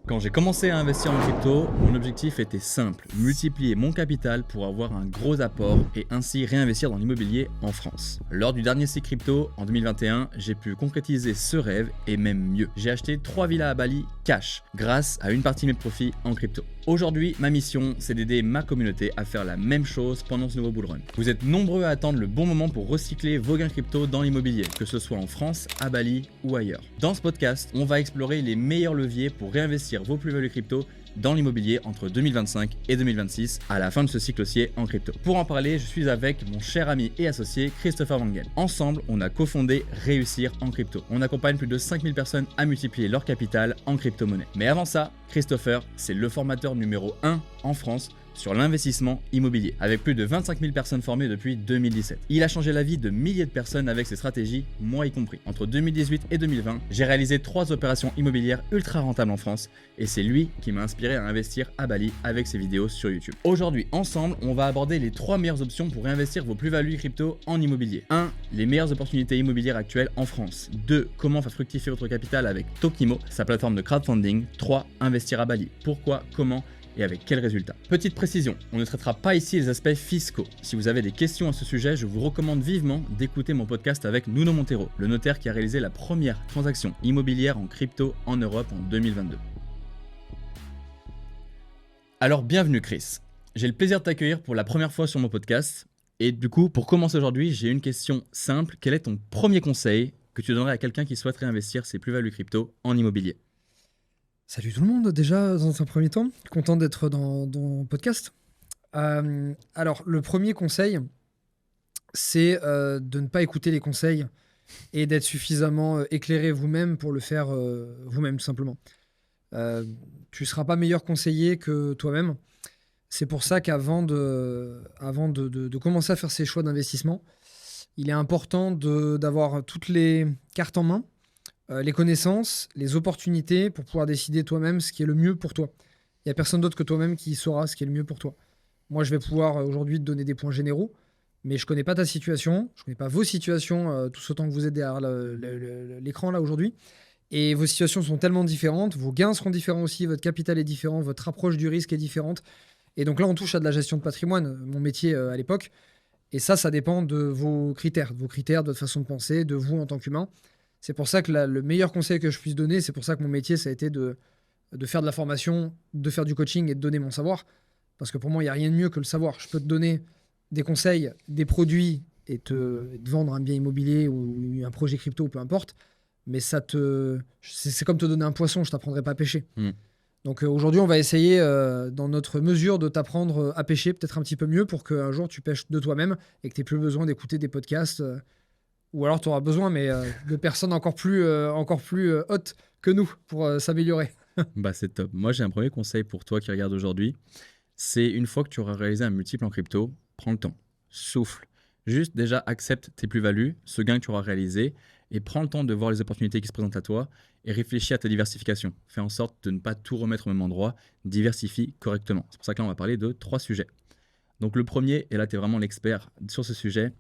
Quand j'ai commencé à investir en crypto, mon objectif était simple, multiplier mon capital pour avoir un gros apport et ainsi réinvestir dans l'immobilier en France. Lors du dernier cycle crypto, en 2021, j'ai pu concrétiser ce rêve et même mieux. J'ai acheté 3 villas à Bali cash grâce à une partie de mes profits en crypto. Aujourd'hui, ma mission, c'est d'aider ma communauté à faire la même chose pendant ce nouveau bull run. Vous êtes nombreux à attendre le bon moment pour recycler vos gains crypto dans l'immobilier, que ce soit en France, à Bali ou ailleurs. Dans ce podcast, on va explorer les meilleurs leviers pour réinvestir vos plus-values crypto dans l'immobilier entre 2025 et 2026 à la fin de ce cycle haussier en crypto. Pour en parler, je suis avec mon cher ami et associé Christopher Wangel. Ensemble, on a cofondé Réussir en crypto. On accompagne plus de 5000 personnes à multiplier leur capital en crypto-monnaie. Mais avant ça, Christopher, c'est le formateur numéro 1 en France sur l'investissement immobilier, avec plus de 25 000 personnes formées depuis 2017. Il a changé la vie de milliers de personnes avec ses stratégies, moi y compris. Entre 2018 et 2020, j'ai réalisé 3 opérations immobilières ultra rentables en France et c'est lui qui m'a inspiré à investir à Bali avec ses vidéos sur YouTube. Aujourd'hui, ensemble, on va aborder les 3 meilleures options pour réinvestir vos plus-values crypto en immobilier. 1. Les meilleures opportunités immobilières actuelles en France. 2. Comment faire fructifier votre capital avec Tokimo, sa plateforme de crowdfunding. 3. Investir à Bali. Pourquoi, comment et avec quels résultats. Petite précision, on ne traitera pas ici les aspects fiscaux. Si vous avez des questions à ce sujet, je vous recommande vivement d'écouter mon podcast avec Nuno Montero, le notaire qui a réalisé la première transaction immobilière en crypto en Europe en 2022. Alors bienvenue Chris, j'ai le plaisir de t'accueillir pour la première fois sur mon podcast. Et du coup, pour commencer aujourd'hui, j'ai une question simple. Quel est ton premier conseil que tu donnerais à quelqu'un qui souhaiterait investir ses plus-values crypto en immobilier ? Salut tout le monde, déjà dans un premier temps, content d'être dans le podcast. Alors le premier conseil, c'est de ne pas écouter les conseils et d'être suffisamment éclairé vous-même pour le faire vous-même tout simplement. Tu ne seras pas meilleur conseiller que toi-même. C'est pour ça qu'avant de commencer à faire ses choix d'investissement, il est important d'avoir toutes les cartes en main, les connaissances, les opportunités pour pouvoir décider toi-même ce qui est le mieux pour toi. Il n'y a personne d'autre que toi-même qui saura ce qui est le mieux pour toi. Moi, je vais pouvoir aujourd'hui te donner des points généraux, mais je ne connais pas ta situation, je ne connais pas vos situations, tous autant que vous êtes derrière l'écran là aujourd'hui. Et vos situations sont tellement différentes, vos gains seront différents aussi, votre capital est différent, votre approche du risque est différente. Et donc là, on touche à de la gestion de patrimoine, mon métier à l'époque. Et ça dépend de vos critères, de votre façon de penser, de vous en tant qu'humain. C'est pour ça que le meilleur conseil que je puisse donner, c'est pour ça que mon métier, ça a été de faire de la formation, de faire du coaching et de donner mon savoir. Parce que pour moi, il n'y a rien de mieux que le savoir. Je peux te donner des conseils, des produits et te vendre un bien immobilier ou un projet crypto, peu importe. Mais c'est comme te donner un poisson, je ne t'apprendrai pas à pêcher. Donc aujourd'hui, on va essayer, dans notre mesure, de t'apprendre à pêcher peut-être un petit peu mieux pour qu'un jour, tu pêches de toi-même et que tu n'aies plus besoin d'écouter des podcasts. Ou alors tu auras besoin, mais de personnes encore plus hautes que nous pour s'améliorer. Bah c'est top. Moi j'ai un premier conseil pour toi qui regarde aujourd'hui. C'est une fois que tu auras réalisé un multiple en crypto, prends le temps, souffle. Juste déjà accepte tes plus-values, ce gain que tu auras réalisé, et prends le temps de voir les opportunités qui se présentent à toi et réfléchis à ta diversification. Fais en sorte de ne pas tout remettre au même endroit, diversifie correctement. C'est pour ça que là on va parler de 3 sujets. Donc le premier, et là tu es vraiment l'expert sur ce sujet,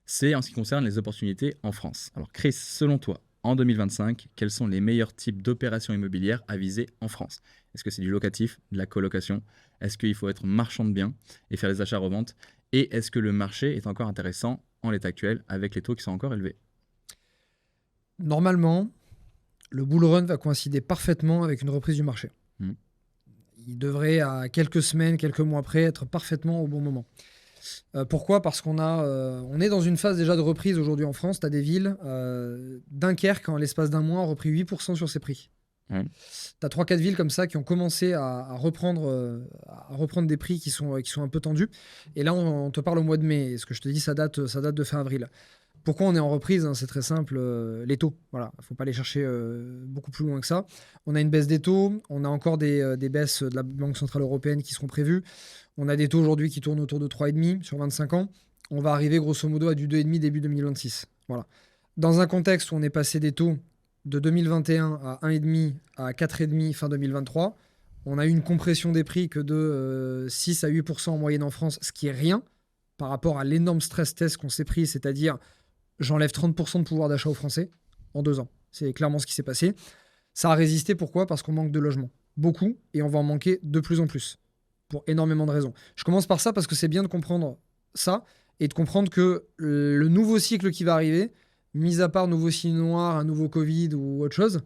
c'est en ce qui concerne les opportunités en France. Alors Chris, selon toi, en 2025, quels sont les meilleurs types d'opérations immobilières à viser en France ? Est-ce que c'est du locatif, de la colocation ? Est-ce qu'il faut être marchand de biens et faire des achats-reventes ? Et est-ce que le marché est encore intéressant en l'état actuel avec les taux qui sont encore élevés ? Normalement, le bull run va coïncider parfaitement avec une reprise du marché. Il devrait, à quelques semaines, quelques mois après, être parfaitement au bon moment. Pourquoi ? Parce qu'on est dans une phase déjà de reprise aujourd'hui en France. Tu as des villes, Dunkerque, en l'espace d'un mois, a repris 8% sur ses prix. Tu as 3-4 villes comme ça qui ont commencé à reprendre des prix qui sont un peu tendus. Et là, on te parle au mois de mai. Et ce que je te dis, ça date de fin avril. Pourquoi on est en reprise ? C'est très simple, les taux. Voilà, il ne faut pas aller chercher beaucoup plus loin que ça. On a une baisse des taux, on a encore des baisses de la Banque Centrale Européenne qui seront prévues. On a des taux aujourd'hui qui tournent autour de 3,5 sur 25 ans. On va arriver grosso modo à du 2,5 début 2026. Voilà. Dans un contexte où on est passé des taux de 2021 à 1,5 à 4,5 fin 2023, on a eu une compression des prix que de 6 à 8% en moyenne en France, ce qui est rien par rapport à l'énorme stress test qu'on s'est pris, c'est-à-dire j'enlève 30% de pouvoir d'achat aux Français en 2 ans. C'est clairement ce qui s'est passé. Ça a résisté, pourquoi ? Parce qu'on manque de logements. beaucoup et on va en manquer de plus en plus pour énormément de raisons. Je commence par ça parce que c'est bien de comprendre ça et de comprendre que le nouveau cycle qui va arriver, mis à part nouveau signe noir, un nouveau Covid ou autre chose,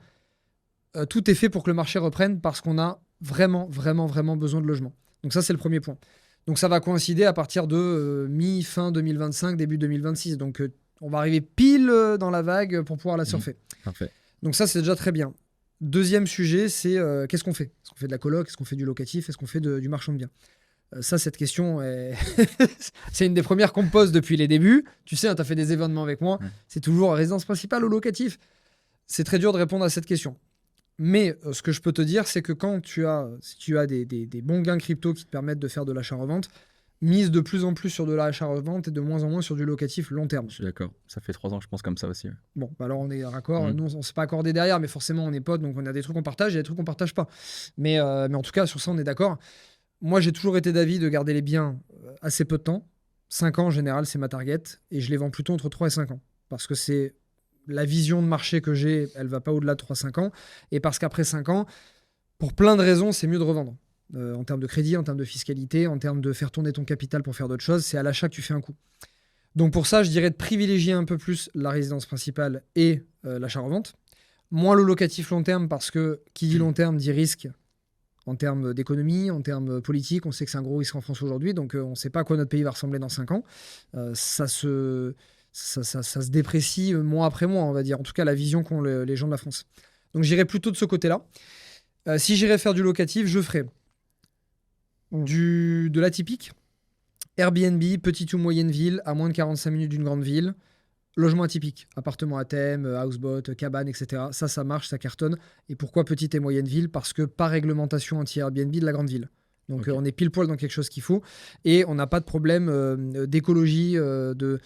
tout est fait pour que le marché reprenne parce qu'on a vraiment, vraiment, vraiment besoin de logements. Donc ça, c'est le premier point. Donc ça va coïncider à partir de mi-fin 2025, début 2026. Donc on va arriver pile dans la vague pour pouvoir la surfer. Parfait. Donc ça, c'est déjà très bien. Deuxième sujet, c'est qu'est-ce qu'on fait? Est-ce qu'on fait de la coloc? Est-ce qu'on fait du locatif? Est-ce qu'on fait du marchand de biens? Ça, cette question, c'est une des premières qu'on me pose depuis les débuts. Tu sais, tu as fait des événements avec moi. C'est toujours résidence principale ou locatif. C'est très dur de répondre à cette question. Mais ce que je peux te dire, c'est que si tu as des bons gains crypto qui te permettent de faire de l'achat-revente, mise de plus en plus sur de l'achat-revente et de moins en moins sur du locatif long terme. Je suis d'accord. Ça fait 3 ans que je pense comme ça aussi. Ouais. Bon, bah alors on est raccord. Nous, on ne s'est pas accordé derrière, mais forcément, on est potes, donc on a des trucs qu'on partage et des trucs qu'on partage pas. Mais en tout cas, sur ça, on est d'accord. Moi, j'ai toujours été d'avis de garder les biens assez peu de temps. 5 ans, en général, c'est ma target. Et je les vends plutôt entre 3 et 5 ans. Parce que c'est la vision de marché que j'ai, elle va pas au-delà de 3-5 ans. Et parce qu'après 5 ans, pour plein de raisons, c'est mieux de revendre. En termes de crédit, en termes de fiscalité, en termes de faire tourner ton capital pour faire d'autres choses, c'est à l'achat que tu fais un coup. Donc pour ça, je dirais de privilégier un peu plus la résidence principale et l'achat-revente. Moins le locatif long terme, parce que qui dit long terme dit risque en termes d'économie, en termes politiques. On sait que c'est un gros risque en France aujourd'hui, donc on ne sait pas à quoi notre pays va ressembler dans 5 ans. Ça se déprécie mois après mois, on va dire. En tout cas, la vision qu'ont les gens de la France. Donc j'irai plutôt de ce côté-là. Si j'irais faire du locatif, je ferais de l'atypique, Airbnb, petite ou moyenne ville, à moins de 45 minutes d'une grande ville, logement atypique, appartement à thème, houseboat, cabane, etc. Ça marche, ça cartonne. Et pourquoi petite et moyenne ville? Parce que pas réglementation anti-Airbnb de la grande ville. Donc on est pile poil dans quelque chose qu'il faut. Et on n'a pas de problème d'écologie, de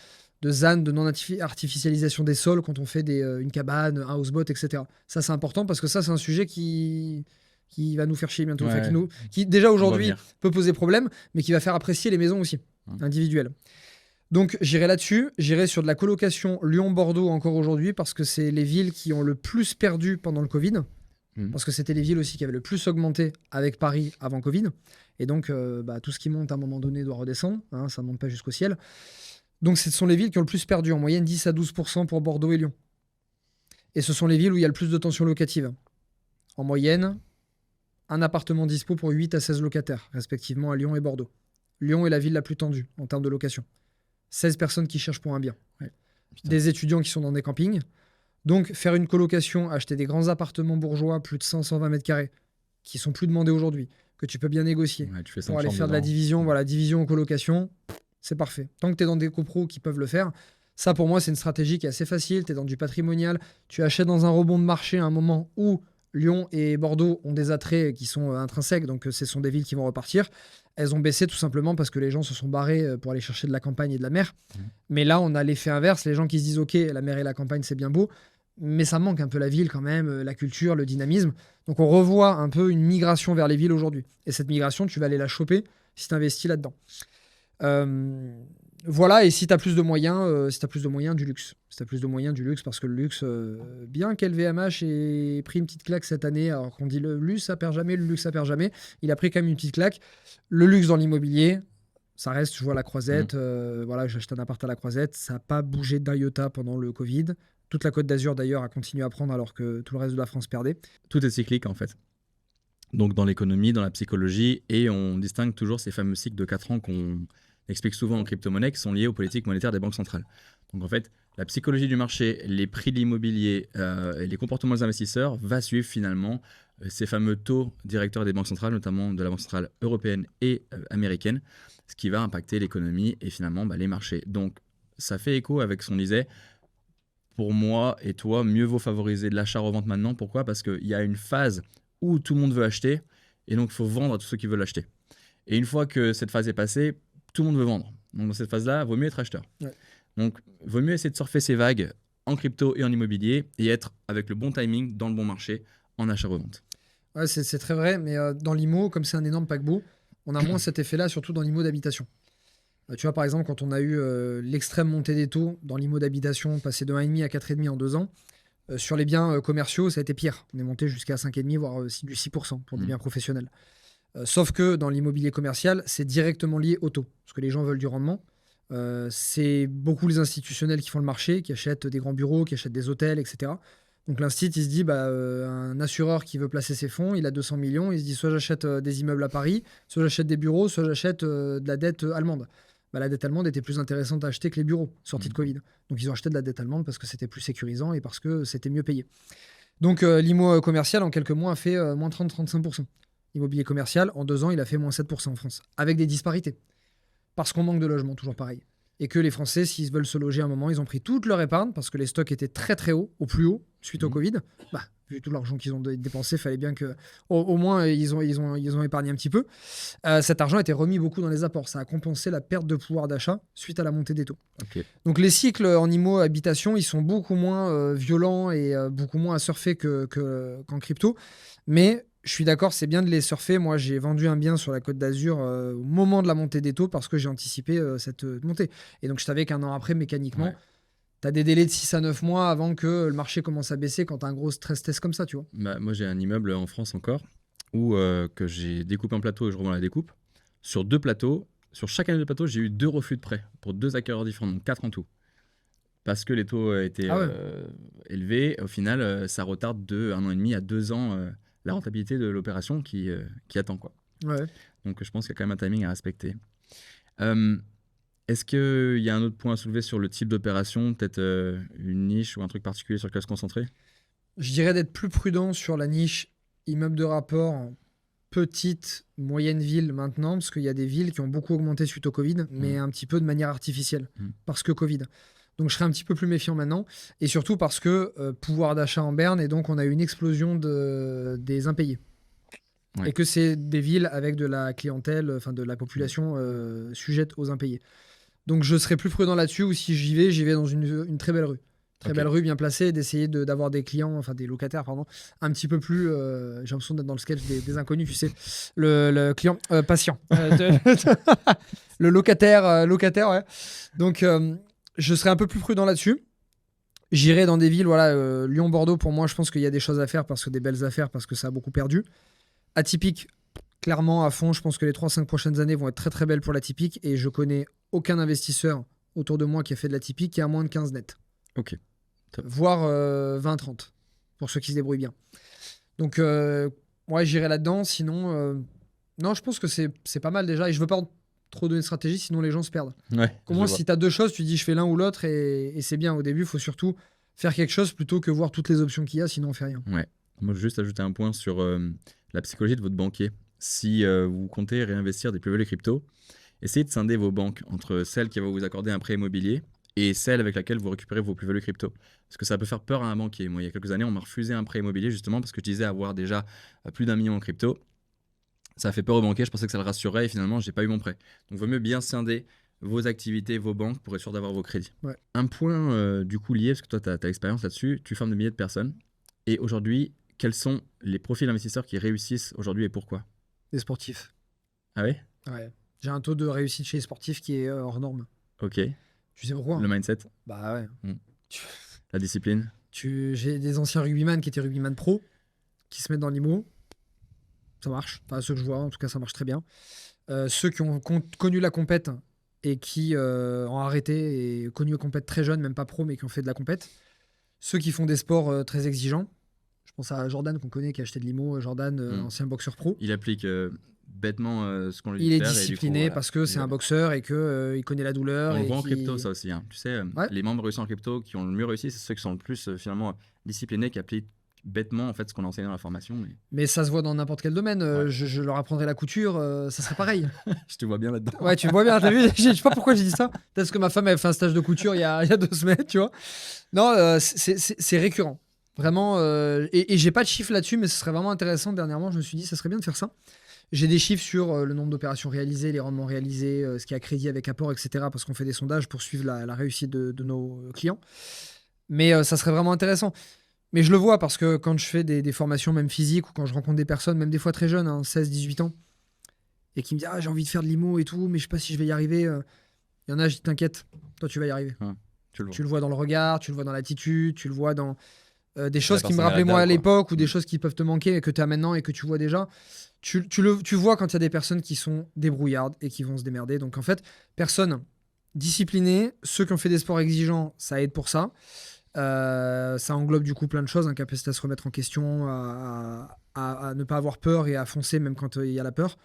ZAN, de non-artificialisation des sols quand on fait une cabane, un houseboat, etc. Ça, c'est important parce que ça, c'est un sujet qui va nous faire chier bientôt. Ouais. Enfin, qui déjà aujourd'hui peut poser problème, mais qui va faire apprécier les maisons aussi, individuelles. Donc j'irai là-dessus, j'irai sur de la colocation Lyon-Bordeaux encore aujourd'hui parce que c'est les villes qui ont le plus perdu pendant le Covid, parce que c'était les villes aussi qui avaient le plus augmenté avec Paris avant Covid. Et donc tout ce qui monte à un moment donné doit redescendre, hein, ça ne monte pas jusqu'au ciel. Donc ce sont les villes qui ont le plus perdu, en moyenne 10 à 12% pour Bordeaux et Lyon. Et ce sont les villes où il y a le plus de tension locative. En moyenne, un appartement dispo pour 8 à 16 locataires, respectivement à Lyon et Bordeaux. Lyon est la ville la plus tendue en termes de location. 16 personnes qui cherchent pour un bien. Ouais. Des étudiants qui sont dans des campings. Donc faire une colocation, acheter des grands appartements bourgeois, plus de 100-120 mètres carrés, qui sont plus demandés aujourd'hui, que tu peux bien négocier, pour aller faire de la division, division en colocation, c'est parfait. Tant que tu es dans des copros qui peuvent le faire, ça pour moi c'est une stratégie qui est assez facile, tu es dans du patrimonial, tu achètes dans un rebond de marché à un moment où Lyon et Bordeaux ont des attraits qui sont intrinsèques, donc ce sont des villes qui vont repartir. Elles ont baissé tout simplement parce que les gens se sont barrés pour aller chercher de la campagne et de la mer. Mais là, on a l'effet inverse, les gens qui se disent « Ok, la mer et la campagne, c'est bien beau », mais ça manque un peu la ville quand même, la culture, le dynamisme. Donc on revoit un peu une migration vers les villes aujourd'hui. Et cette migration, tu vas aller la choper si tu investis là-dedans. Voilà, et si tu as plus de moyens, du luxe. Si tu as plus de moyens, du luxe, parce que le luxe, bien qu'LVMH ait pris une petite claque cette année, alors qu'on dit le luxe, ça perd jamais, le luxe, ça perd jamais, il a pris quand même une petite claque. Le luxe dans l'immobilier, ça reste, je vois la Croisette, j'ai acheté un appart à la Croisette, ça n'a pas bougé d'un iota pendant le Covid. Toute la Côte d'Azur, d'ailleurs, a continué à prendre alors que tout le reste de la France perdait. Tout est cyclique, en fait. Donc, dans l'économie, dans la psychologie, et on distingue toujours ces fameux cycles de 4 ans qu'on explique souvent en crypto-monnaie, qui sont liés aux politiques monétaires des banques centrales. Donc, en fait, la psychologie du marché, les prix de l'immobilier et les comportements des investisseurs va suivre finalement ces fameux taux directeurs des banques centrales, notamment de la Banque centrale européenne et américaine, ce qui va impacter l'économie et finalement les marchés. Donc, ça fait écho avec ce qu'on disait. Pour moi et toi, mieux vaut favoriser de l'achat-revente maintenant. Pourquoi? Parce qu'il y a une phase où tout le monde veut acheter et donc il faut vendre à tous ceux qui veulent acheter. Et une fois que cette phase est passée, tout le monde veut vendre. Donc dans cette phase-là, il vaut mieux être acheteur. Ouais. Donc il vaut mieux essayer de surfer ces vagues en crypto et en immobilier et être avec le bon timing dans le bon marché en achat-revente. Ouais, c'est très vrai, mais dans l'IMO, comme c'est un énorme paquebot, on a moins cet effet-là, surtout dans l'IMO d'habitation. Tu vois, par exemple, quand on a eu l'extrême montée des taux dans l'IMO d'habitation, passé de 1,5 à 4,5 en 2 ans, Sur les biens commerciaux, ça a été pire. On est monté jusqu'à 5,5, voire du 6% pour des biens professionnels. Sauf que dans l'immobilier commercial, c'est directement lié au taux. Parce que les gens veulent du rendement. C'est beaucoup les institutionnels qui font le marché, qui achètent des grands bureaux, qui achètent des hôtels, etc. Donc l'instit, il se dit, un assureur qui veut placer ses fonds, il a 200 millions, il se dit soit j'achète des immeubles à Paris, soit j'achète des bureaux, soit j'achète de la dette allemande. La dette allemande était plus intéressante à acheter que les bureaux sortis de Covid. Donc ils ont acheté de la dette allemande parce que c'était plus sécurisant et parce que c'était mieux payé. Donc l'IMO commercial, en quelques mois, a fait moins 30-35%. L'immobilier commercial, en 2 ans, il a fait moins 7% en France, avec des disparités. Parce qu'on manque de logements, toujours pareil. Et que les Français, s'ils veulent se loger à un moment, ils ont pris toute leur épargne parce que les stocks étaient très très hauts, au plus haut, suite au Covid. Vu tout l'argent qu'ils ont dépensé, il fallait bien que, au moins, ils ont épargné un petit peu. Cet argent a été remis beaucoup dans les apports. Ça a compensé la perte de pouvoir d'achat suite à la montée des taux. Ok. Donc les cycles en IMO habitation, ils sont beaucoup moins violents et beaucoup moins à surfer qu'en crypto. Mais je suis d'accord, c'est bien de les surfer. Moi, j'ai vendu un bien sur la Côte d'Azur au moment de la montée des taux parce que j'ai anticipé cette montée. Et donc, je savais qu'un an après, mécaniquement, tu as des délais de 6 à 9 mois avant que le marché commence à baisser quand tu as un gros stress test comme ça, tu vois. Moi, j'ai un immeuble en France encore où que j'ai découpé en plateau et je revends la découpe. Sur 2 plateaux, sur chacun des 2 plateaux, j'ai eu 2 refus de prêt pour 2 acquéreurs différents, donc 4 en tout. Parce que les taux étaient élevés. Au final, ça retarde de 1 an et demi à 2 ans la rentabilité de l'opération qui attend, quoi. Ouais. Donc je pense qu'il y a quand même un timing à respecter. Est-ce qu'il y a un autre point à soulever sur le type d'opération, peut-être une niche ou un truc particulier sur lequel se concentrer? Je dirais d'être plus prudent sur la niche immeuble de rapport, petite, moyenne ville maintenant, parce qu'il y a des villes qui ont beaucoup augmenté suite au Covid, mais un petit peu de manière artificielle, parce que Covid. Donc je serais un petit peu plus méfiant maintenant, et surtout parce que pouvoir d'achat en berne, et donc on a eu une explosion des impayés. Et que c'est des villes avec de la clientèle, enfin de la population sujette aux impayés. Donc je serais plus prudent là-dessus, ou si j'y vais dans une très belle rue. Très belle rue, bien placée, d'essayer d'avoir des clients, enfin des locataires, pardon, un petit peu plus, j'ai l'impression d'être dans le sketch des inconnus, tu sais, le client patient. Le locataire, ouais. Donc je serais un peu plus prudent là-dessus. J'irai dans des villes, voilà, Lyon, Bordeaux, pour moi, je pense qu'il y a des choses à faire, parce que des belles affaires, parce que ça a beaucoup perdu. Atypique, clairement, à fond, je pense que les 3-5 prochaines années vont être très très belles pour l'atypique, et je connais aucun investisseur autour de moi qui a fait de l'atypique qui a moins de 15 net. Ok. Voire 20-30, pour ceux qui se débrouillent bien. Donc, ouais, j'irai là-dedans. Sinon, non, je pense que c'est pas mal déjà. Et je veux pas trop donner de stratégie, sinon les gens se perdent. Comment, si tu as 2 choses, tu dis je fais l'un ou l'autre, et c'est bien. Au début, il faut surtout faire quelque chose plutôt que voir toutes les options qu'il y a, sinon on fait rien. Ouais. Moi, je veux juste ajouter un point sur la psychologie de votre banquier. Si vous comptez réinvestir des plus-values crypto, essayez de scinder vos banques entre celles qui vont vous accorder un prêt immobilier et celle avec laquelle vous récupérez vos plus-values crypto. Parce que ça peut faire peur à un banquier. Moi, il y a quelques années, on m'a refusé un prêt immobilier justement parce que je disais avoir déjà plus d'1 million en crypto. Ça a fait peur au banquier, je pensais que ça le rassurerait et finalement, je n'ai pas eu mon prêt. Donc, il vaut mieux bien scinder vos activités, vos banques pour être sûr d'avoir vos crédits. Ouais. Un point du coup lié, parce que toi, tu as l'expérience là-dessus, tu formes des milliers de personnes. Et aujourd'hui, quels sont les profils d'investisseurs qui réussissent aujourd'hui et pourquoi? Des sportifs. Ah ouais? Ouais. J'ai un taux de réussite chez les sportifs qui est hors norme. Ok. Tu sais pourquoi? Le mindset? Bah ouais. La discipline? J'ai des anciens rugbyman qui étaient rugbyman pro, qui se mettent dans l'IMO. Ça marche. Enfin, ceux que je vois, en tout cas, ça marche très bien. Ceux qui ont connu la compète et qui ont arrêté et connu la compète très jeune, même pas pro, mais qui ont fait de la compète. Ceux qui font des sports très exigeants. Je pense à Jordan qu'on connaît, qui a acheté de l'IMO. Jordan, ancien boxeur pro. Il applique bêtement ce qu'on lui dit Il est de faire. discipliné Et du coup, parce que c'est un boxeur et qu'il connaît la douleur. On et le voit en qui... crypto, ça aussi. Hein. Tu sais, les membres réussis en crypto qui ont le mieux réussi, c'est ceux qui sont le plus finalement disciplinés, qui appliquent bêtement en fait ce qu'on enseigne dans la formation. Mais ça se voit dans n'importe quel domaine. Ouais. Je leur apprendrai la couture, ça serait pareil. Je te vois bien là-dedans. Ouais, tu me vois bien, t'as vu? Je sais pas pourquoi j'ai dit ça. Peut-être que ma femme avait fait un stage de couture il y a 2 semaines, tu vois. Non, c'est récurrent. Vraiment. Et j'ai pas de chiffres là-dessus, mais ce serait vraiment intéressant. Dernièrement, je me suis dit, ça serait bien de faire ça. J'ai des chiffres sur le nombre d'opérations réalisées, les rendements réalisés, ce qui a crédit avec apport, etc. Parce qu'on fait des sondages pour suivre la réussite de nos clients. Mais ça serait vraiment intéressant. Mais je le vois parce que quand je fais des formations, même physiques, ou quand je rencontre des personnes, même des fois très jeunes, 16-18 ans, et qui me disent « Ah, j'ai envie de faire de l'IMO et tout, mais je sais pas si je vais y arriver. » Il y en a, je dis « T'inquiète, toi tu vas y arriver. » Tu le vois dans le regard, tu le vois dans l'attitude, tu le vois dans des choses qui me personne rappelaient moi à là-dedans, quoi. l'époque ou des choses qui peuvent te manquer et que tu as maintenant et que tu vois déjà. Tu vois quand il y a des personnes qui sont débrouillardes et qui vont se démerder. Donc en fait, personne disciplinée, ceux qui ont fait des sports exigeants, ça aide pour ça. Ça englobe du coup plein de choses, capacité à se remettre en question, à ne pas avoir peur et à foncer même quand il y a la peur.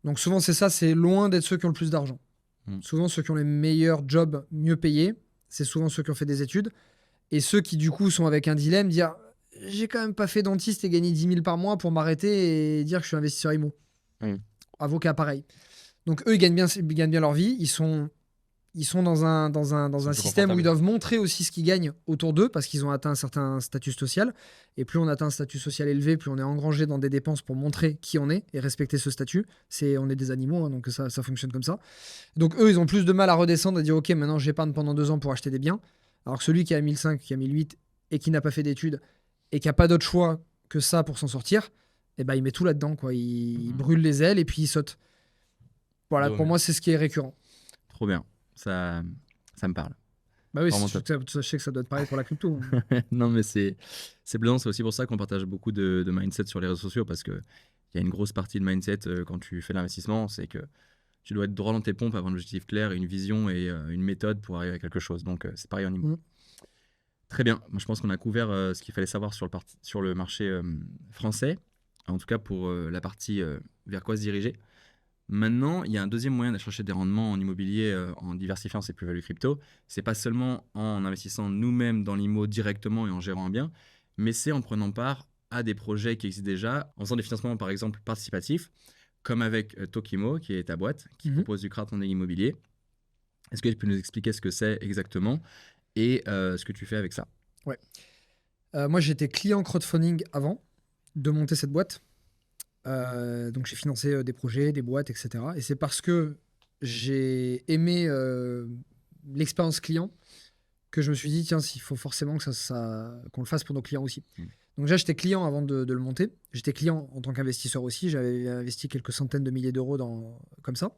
Donc souvent c'est ça, c'est loin d'être ceux qui ont le plus d'argent. Souvent ceux qui ont les meilleurs jobs mieux payés, c'est souvent ceux qui ont fait des études. Et ceux qui du coup sont avec un dilemme, dire j'ai quand même pas fait dentiste et gagné 10 000 par mois pour m'arrêter et dire que je suis investisseur immo. Avocat pareil. Donc eux ils gagnent bien leur vie, ils sont dans un système où ils doivent montrer aussi ce qu'ils gagnent autour d'eux parce qu'ils ont atteint un certain statut social. Et plus on atteint un statut social élevé, plus on est engrangé dans des dépenses pour montrer qui on est et respecter ce statut. On est des animaux, donc ça fonctionne comme ça. Donc eux, ils ont plus de mal à redescendre et dire ok, maintenant j'épargne pendant 2 ans pour acheter des biens. Alors que celui qui a 1005, qui a 1008 et qui n'a pas fait d'études et qui n'a pas d'autre choix que ça pour s'en sortir, eh ben, il met tout là-dedans, quoi. Il brûle les ailes et puis il saute. Voilà, pour moi, c'est ce qui est récurrent. Trop bien. Ça me parle. Bah oui, je sais que ça doit être pareil pour la crypto. Non, mais c'est plaisant. C'est aussi pour ça qu'on partage beaucoup de mindset sur les réseaux sociaux parce qu'il y a une grosse partie de mindset quand tu fais l'investissement, c'est que tu dois être droit dans tes pompes, avoir un objectif clair, une vision et une méthode pour arriver à quelque chose. Donc, c'est pareil en immo. Très bien. Moi, je pense qu'on a couvert ce qu'il fallait savoir sur le marché français, en tout cas pour la partie vers quoi se diriger. Maintenant, il y a un deuxième moyen d'aller chercher des rendements en immobilier en diversifiant ses plus-values crypto. C'est pas seulement en investissant nous-mêmes dans l'IMO directement et en gérant un bien, mais c'est en prenant part à des projets qui existent déjà, en faisant des financements par exemple participatifs, comme avec Tokimo, qui est ta boîte, qui propose du crowdfunding immobilier. Est-ce que tu peux nous expliquer ce que c'est exactement et ce que tu fais avec ça? Ouais. Moi, j'étais client crowdfunding avant de monter cette boîte. Donc j'ai financé des projets, des boîtes, etc. Et c'est parce que j'ai aimé l'expérience client que je me suis dit, tiens, il faut forcément qu'on le fasse pour nos clients aussi. Donc déjà, j'étais client avant de le monter. J'étais client en tant qu'investisseur aussi. J'avais investi quelques centaines de milliers d'euros comme ça.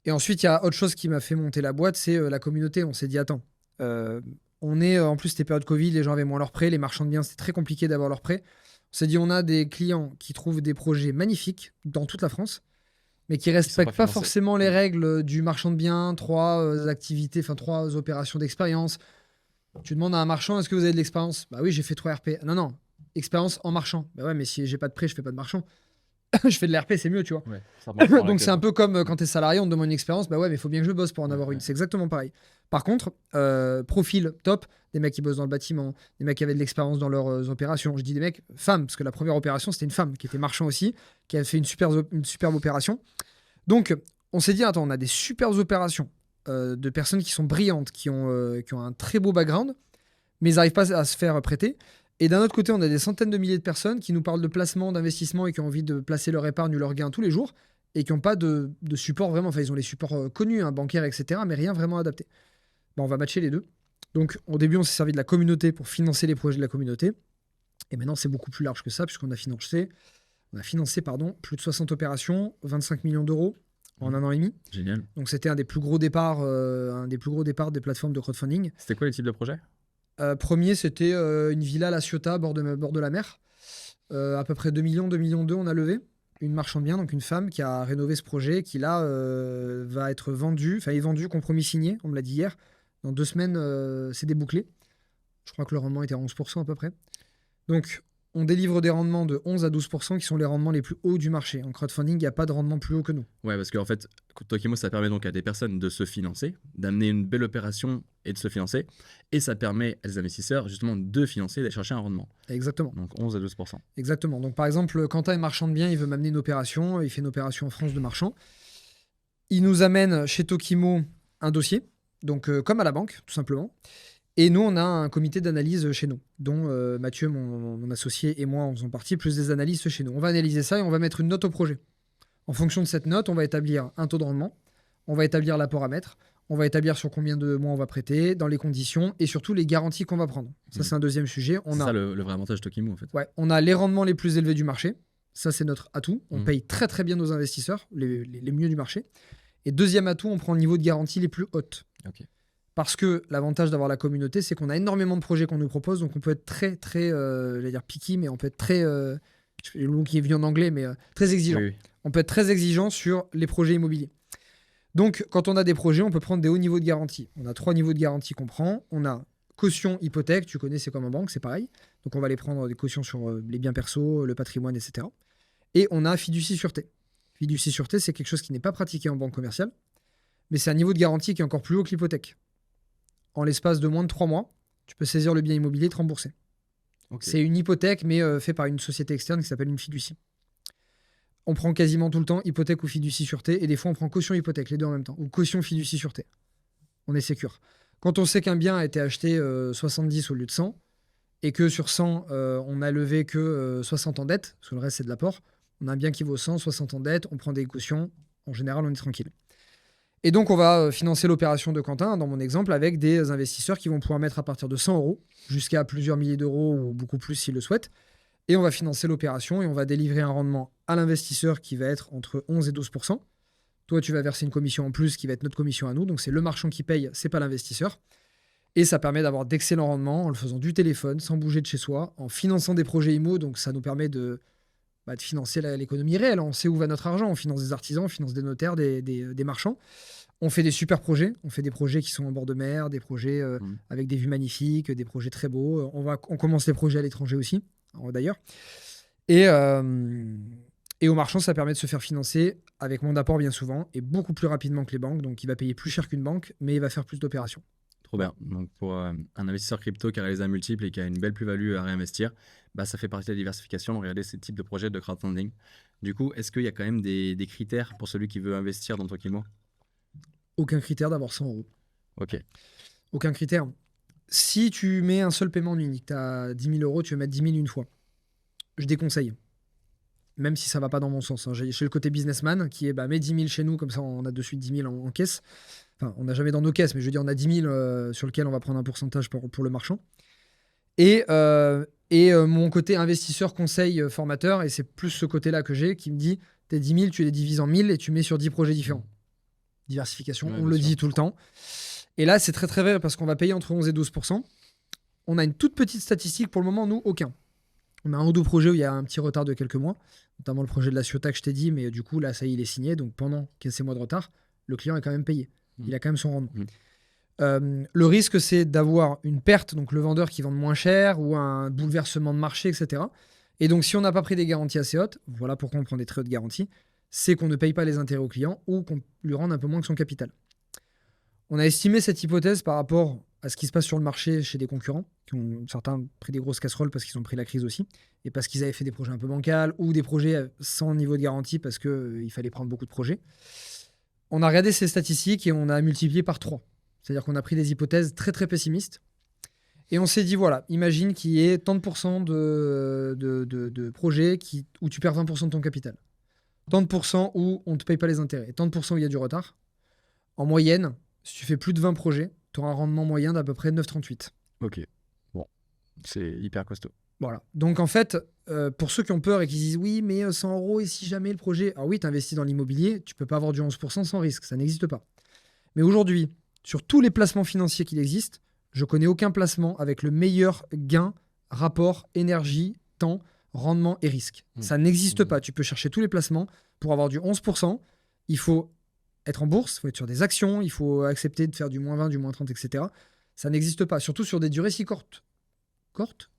Et ensuite, il y a autre chose qui m'a fait monter la boîte, c'est la communauté. On s'est dit, attends, en plus, c'était période Covid, les gens avaient moins leurs prêts, les marchands de biens, c'était très compliqué d'avoir leurs prêts. On s'est dit, on a des clients qui trouvent des projets magnifiques dans toute la France, mais qui ne respectent pas forcément les règles du marchand de biens, 3 activités, 3 opérations d'expérience. Tu demandes à un marchand, est-ce que vous avez de l'expérience? Bah oui, j'ai fait 3 RP. Non, expérience en marchand. Bah ouais, mais si j'ai pas de prêt, je fais pas de marchand. Je fais de l'RP, c'est mieux, tu vois. Ouais, donc c'est un peu comme quand tu es salarié, on te demande une expérience, bah ouais, mais il faut bien que je bosse pour en avoir une. C'est exactement pareil. Par contre, profil top, des mecs qui bossent dans le bâtiment, des mecs qui avaient de l'expérience dans leurs opérations. Je dis des mecs, femmes, parce que la première opération, c'était une femme qui était marchand aussi, qui avait fait une superbe opération. Donc, on s'est dit, attends, on a des superbes opérations de personnes qui sont brillantes, qui ont un très beau background, mais ils n'arrivent pas à se faire prêter. Et d'un autre côté, on a des centaines de milliers de personnes qui nous parlent de placement, d'investissement et qui ont envie de placer leur épargne ou leur gain tous les jours et qui n'ont pas de support vraiment. Enfin, ils ont les supports connus, bancaires, etc., mais rien vraiment adapté. On va matcher les deux. Donc, au début, on s'est servi de la communauté pour financer les projets de la communauté. Et maintenant, c'est beaucoup plus large que ça, puisqu'on a financé plus de 60 opérations, 25 millions d'euros en 1 an et demi. Génial. Donc, c'était un des plus gros départs des plateformes de crowdfunding. C'était quoi les types de projets? Premier, c'était une villa à La Ciotat, bord de la mer. À peu près 2 millions, 2 millions 2, on a levé. Une marchande bien, donc une femme qui a rénové ce projet, qui là va être vendu, enfin est vendu, compromis signé, on me l'a dit hier. Dans 2 semaines, c'est débouclé. Je crois que le rendement était à 11% à peu près. Donc, on délivre des rendements de 11 à 12% qui sont les rendements les plus hauts du marché. En crowdfunding, il n'y a pas de rendement plus haut que nous. Ouais, parce qu'en fait, Tokimo, ça permet donc à des personnes de se financer, d'amener une belle opération et de se financer. Et ça permet à des investisseurs, justement, de financer, d'aller chercher un rendement. Exactement. Donc 11 à 12%. Exactement. Donc, par exemple, Quentin est marchand de biens, il veut m'amener une opération. Il fait une opération en France de marchand. Il nous amène chez Tokimo un dossier, donc comme à la banque, tout simplement. Et nous, on a un comité d'analyse chez nous, dont Mathieu, mon associé, et moi en faisons partie, plus des analystes chez nous. On va analyser ça et on va mettre une note au projet. En fonction de cette note, on va établir un taux de rendement, on va établir l'apport à mettre, on va établir sur combien de mois on va prêter, dans les conditions, et surtout les garanties qu'on va prendre. Ça, c'est un deuxième sujet. C'est ça le vrai avantage de Tokimo, en fait. Ouais, on a les rendements les plus élevés du marché. Ça, c'est notre atout. On paye très très bien nos investisseurs, les mieux du marché. Et deuxième atout, on prend le niveau de garantie les plus hautes. Ok. Parce que l'avantage d'avoir la communauté, c'est qu'on a énormément de projets qu'on nous propose, donc on peut être très, très, j'allais dire picky, mais on peut être très, le mot qui est venu en anglais, mais très exigeant. Oui. On peut être très exigeant sur les projets immobiliers. Donc, quand on a des projets, on peut prendre des hauts niveaux de garantie. On a 3 niveaux de garantie qu'on prend. On a caution, hypothèque, tu connais, c'est comme en banque, c'est pareil. Donc, on va les prendre des cautions sur les biens perso, le patrimoine, etc. Et on a fiducie-sûreté. Fiducie-sûreté, c'est quelque chose qui n'est pas pratiqué en banque commerciale, mais c'est un niveau de garantie qui est encore plus haut que l'hypothèque. En l'espace de moins de 3 mois, tu peux saisir le bien immobilier et te rembourser. Okay. C'est une hypothèque, mais fait par une société externe qui s'appelle une fiducie. On prend quasiment tout le temps hypothèque ou fiducie-sûreté, et des fois on prend caution-hypothèque, les deux en même temps, ou caution-fiducie-sûreté. On est sécure. Quand on sait qu'un bien a été acheté 70 au lieu de 100, et que sur 100, on a levé que 60 en dette, parce que le reste c'est de l'apport, on a un bien qui vaut 100, 60 en dette, on prend des cautions, en général on est tranquille. Et donc on va financer l'opération de Quentin, dans mon exemple, avec des investisseurs qui vont pouvoir mettre à partir de 100 euros, jusqu'à plusieurs milliers d'euros, ou beaucoup plus s'ils le souhaitent. Et on va financer l'opération et on va délivrer un rendement à l'investisseur qui va être entre 11 et 12%. Toi, tu vas verser une commission en plus qui va être notre commission à nous. Donc, c'est le marchand qui paye, c'est pas l'investisseur. Et ça permet d'avoir d'excellents rendements en le faisant du téléphone, sans bouger de chez soi, en finançant des projets IMO. Donc, ça nous permet de financer l'économie réelle. On sait où va notre argent. On finance des artisans, on finance des notaires, des marchands. On fait des super projets. On fait des projets qui sont en bord de mer, des projets avec des vues magnifiques, des projets très beaux. On commence les projets à l'étranger aussi, d'ailleurs. Et au marchand, ça permet de se faire financer avec moins d'apport bien souvent et beaucoup plus rapidement que les banques. Donc, il va payer plus cher qu'une banque, mais il va faire plus d'opérations. Trop bien. Donc, pour un investisseur crypto qui a réalisé un multiple et qui a une belle plus-value à réinvestir, ça fait partie de la diversification. Regardez ces types de projets de crowdfunding. Du coup, est-ce qu'il y a quand même des critères pour celui qui veut investir dans Tranquillement ? Aucun critère d'avoir 100 euros. Ok. Aucun critère. Si tu mets un seul paiement unique, tu as 10 000 euros, tu veux mettre 10 000 une fois. Je déconseille. Même si ça ne va pas dans mon sens. J'ai le côté businessman qui est mets 10 000 chez nous, comme ça on a de suite 10 000 en caisse. Enfin, on n'a jamais dans nos caisses, mais je veux dire, on a 10 000 sur lequel on va prendre un pourcentage pour le marchand. Et mon côté investisseur, conseil, formateur, et c'est plus ce côté-là que j'ai, qui me dit, tes 10 000, tu les divises en 1000 et tu mets sur 10 projets différents. Diversification, on le dit tout le temps. Et là, c'est très très vrai parce qu'on va payer entre 11 et 12%. On a une toute petite statistique, pour le moment, nous, aucun. On a un ou deux projets où il y a un petit retard de quelques mois, notamment le projet de la Ciotat que je t'ai dit, mais du coup, là, ça y est, il est signé. Donc, pendant ces mois de retard, le client est quand même payé. Il a quand même son rendement. Le risque, c'est d'avoir une perte, donc le vendeur qui vend moins cher ou un bouleversement de marché, etc. Et donc, si on n'a pas pris des garanties assez hautes, voilà pourquoi on prend des très hautes garanties, c'est qu'on ne paye pas les intérêts au client ou qu'on lui rende un peu moins que son capital. On a estimé cette hypothèse par rapport à ce qui se passe sur le marché chez des concurrents, qui ont certains pris des grosses casseroles parce qu'ils ont pris la crise aussi, et parce qu'ils avaient fait des projets un peu bancals ou des projets sans niveau de garantie parce qu'il fallait prendre beaucoup de projets. On a regardé ces statistiques et on a multiplié par 3. C'est-à-dire qu'on a pris des hypothèses très très pessimistes et on s'est dit, voilà, imagine qu'il y ait tant de pourcents de projets où tu perds 20% de ton capital. Tant de pourcents où on ne te paye pas les intérêts. Tant de pourcents où il y a du retard. En moyenne, si tu fais plus de 20 projets, tu auras un rendement moyen d'à peu près 9,38. Ok. Bon, c'est hyper costaud. Voilà. Donc en fait, pour ceux qui ont peur et qui disent oui, mais 100 euros et si jamais le projet... Alors oui, tu investis dans l'immobilier, tu peux pas avoir du 11% sans risque, ça n'existe pas. Mais aujourd'hui, sur tous les placements financiers qu'il existe, je connais aucun placement avec le meilleur gain, rapport, énergie, temps, rendement et risque. Ça n'existe pas. Tu peux chercher tous les placements pour avoir du 11%. Il faut être en bourse, il faut être sur des actions, il faut accepter de faire du moins 20, du moins 30, etc. Ça n'existe pas, surtout sur des durées si courtes. Courtes.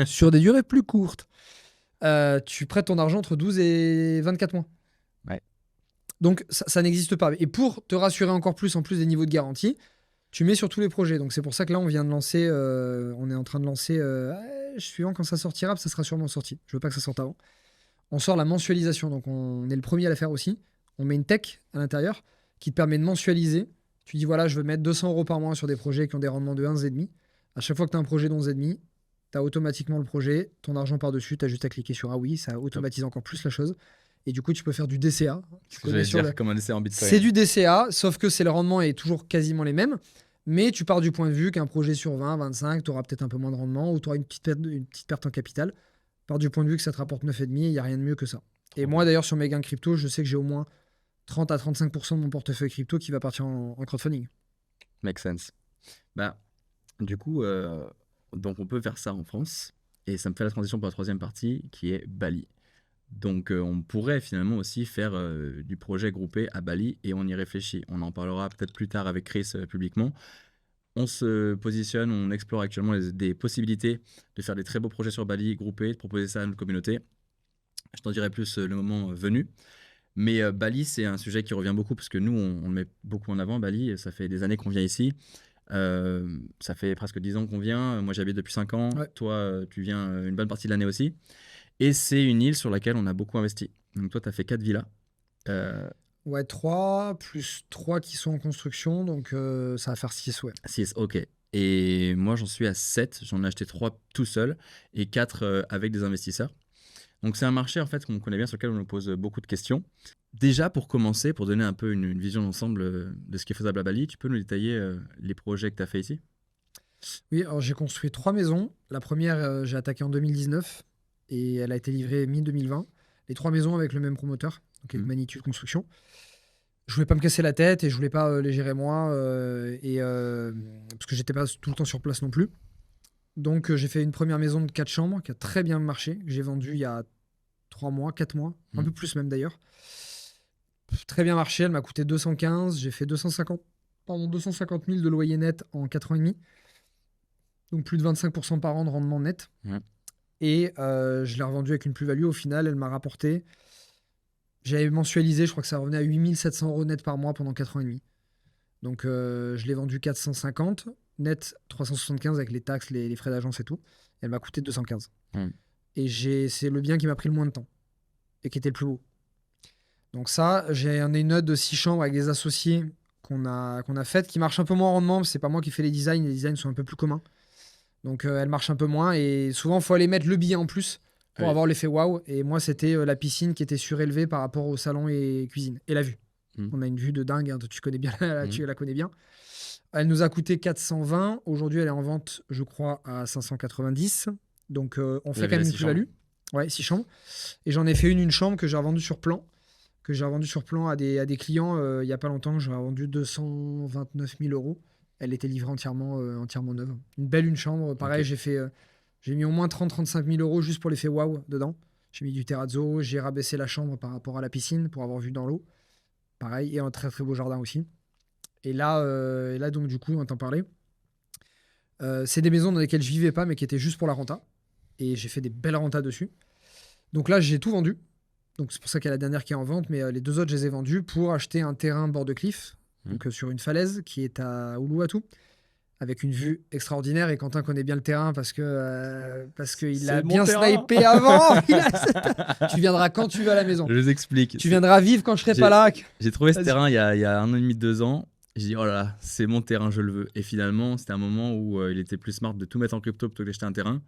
Sur des durées plus courtes. Tu prêtes ton argent entre 12 et 24 mois. Ouais. Donc, ça n'existe pas. Et pour te rassurer encore plus, en plus des niveaux de garantie, tu mets sur tous les projets. Donc, c'est pour ça que là, on vient de lancer, on est en train de lancer, suivant quand ça sortira, ça sera sûrement sorti. Je veux pas que ça sorte avant. On sort la mensualisation. Donc, on est le premier à la faire aussi. On met une tech à l'intérieur qui te permet de mensualiser. Tu dis, voilà, je veux mettre 200 euros par mois sur des projets qui ont des rendements de 1,5. À chaque fois que tu as un projet de 11,5, tu as automatiquement le projet, ton argent par-dessus, tu as juste à cliquer sur ah oui, ça automatise encore plus la chose. Et du coup, tu peux faire du DCA. Comme un DCA en Bitcoin. C'est du DCA, sauf que le rendement est toujours quasiment les mêmes. Mais tu pars du point de vue qu'un projet sur 20, 25, tu auras peut-être un peu moins de rendement ou tu auras une petite perte en capital. Pars du point de vue que ça te rapporte 9,5, il n'y a rien de mieux que ça. Et moi, d'ailleurs, sur mes gains crypto, je sais que j'ai au moins 30 à 35% de mon portefeuille crypto qui va partir en crowdfunding. Make sense. Bah, du coup, donc on peut faire ça en France. Et ça me fait la transition pour la troisième partie, qui est Bali. Donc, on pourrait finalement aussi faire du projet groupé à Bali et on y réfléchit. On en parlera peut-être plus tard avec Chris publiquement. On se positionne, on explore actuellement des possibilités de faire des très beaux projets sur Bali groupés, de proposer ça à notre communauté. Je t'en dirai plus le moment venu. Mais Bali, c'est un sujet qui revient beaucoup parce que nous, on le met beaucoup en avant, Bali. Ça fait des années qu'on vient ici. Ça fait presque 10 ans qu'on vient. Moi, j'habite depuis 5 ans. Ouais. Toi, tu viens une bonne partie de l'année aussi. Et c'est une île sur laquelle on a beaucoup investi. Donc toi, tu as fait 4 villas. Ouais, 3 plus 3 qui sont en construction, donc ça va faire 6, ouais. 6, ok. Et moi, j'en suis à 7. J'en ai acheté 3 tout seul et 4 avec des investisseurs. Donc c'est un marché en fait qu'on connaît bien, sur lequel on nous pose beaucoup de questions. Déjà, pour commencer, pour donner un peu une vision d'ensemble de ce qui est faisable à Bali, tu peux nous détailler les projets que tu as fait ici? Oui, alors j'ai construit 3 maisons. La première, j'ai attaqué en 2019 et elle a été livrée mi-2020. Les 3 maisons avec le même promoteur, donc avec Magnitude Construction. Je voulais pas me casser la tête et je voulais pas les gérer moi, parce que j'étais pas tout le temps sur place non plus. Donc j'ai fait une première maison de 4 chambres qui a très bien marché, que j'ai vendue il y a 3 mois, 4 mois, un peu plus même d'ailleurs. Très bien marché, elle m'a coûté 215, j'ai fait 250 000 de loyer net en 4 ans et demi. Donc plus de 25% par an de rendement net. Et je l'ai revendue avec une plus-value. Au final, elle m'a rapporté, j'avais mensualisé, je crois que ça revenait à 8 700 € net par mois pendant 4 ans et demi. Donc je l'ai vendue 450, net 375 avec les taxes, les frais d'agence et tout. Elle m'a coûté 215. Et c'est le bien qui m'a pris le moins de temps et qui était le plus beau. Donc ça, j'ai une note de 6 chambres avec des associés qu'on a faites, qui marche un peu moins en rendement, c'est pas moi qui fais les designs sont un peu plus communs. Donc elle marche un peu moins et souvent il faut aller mettre le billet en plus pour avoir l'effet waouh. Et moi c'était la piscine qui était surélevée par rapport au salon et cuisine et la vue. On a une vue de dingue, hein, tu connais bien, tu la connais bien. Elle nous a coûté 420, aujourd'hui elle est en vente je crois à 590. Donc on fait quand même une plus-value. Ouais, 6 chambres. Et j'en ai fait une chambre que j'ai revendue sur plan. À des clients il n'y a pas longtemps. J'ai vendu 229 000 €. Elle était livrée entièrement neuve. Une chambre. Pareil, j'ai mis au moins 30-35 000 € juste pour l'effet waouh dedans. J'ai mis du terrazzo, j'ai rabaissé la chambre par rapport à la piscine pour avoir vue dans l'eau. Pareil, et un très très beau jardin aussi. Et là donc du coup, on t'en parlait. C'est des maisons dans lesquelles je vivais pas, mais qui étaient juste pour la renta. Et j'ai fait des belles rentas dessus. Donc là, j'ai tout vendu. Donc c'est pour ça qu'il y a la dernière qui est en vente, mais les 2 autres, je les ai vendus pour acheter un terrain bord de cliff, donc sur une falaise qui est à Uluwatu, avec une vue extraordinaire. Et Quentin connaît bien le terrain parce qu'il a bien snipé avant. Tu viendras quand tu veux à la maison. Je vous explique. Tu viendras vivre quand je serai pas là. J'ai trouvé ce terrain il y a 1 an et demi, 2 ans. J'ai dit, oh là là, c'est mon terrain, je le veux. Et finalement, c'était un moment où il était plus smart de tout mettre en crypto plutôt que d'acheter un terrain.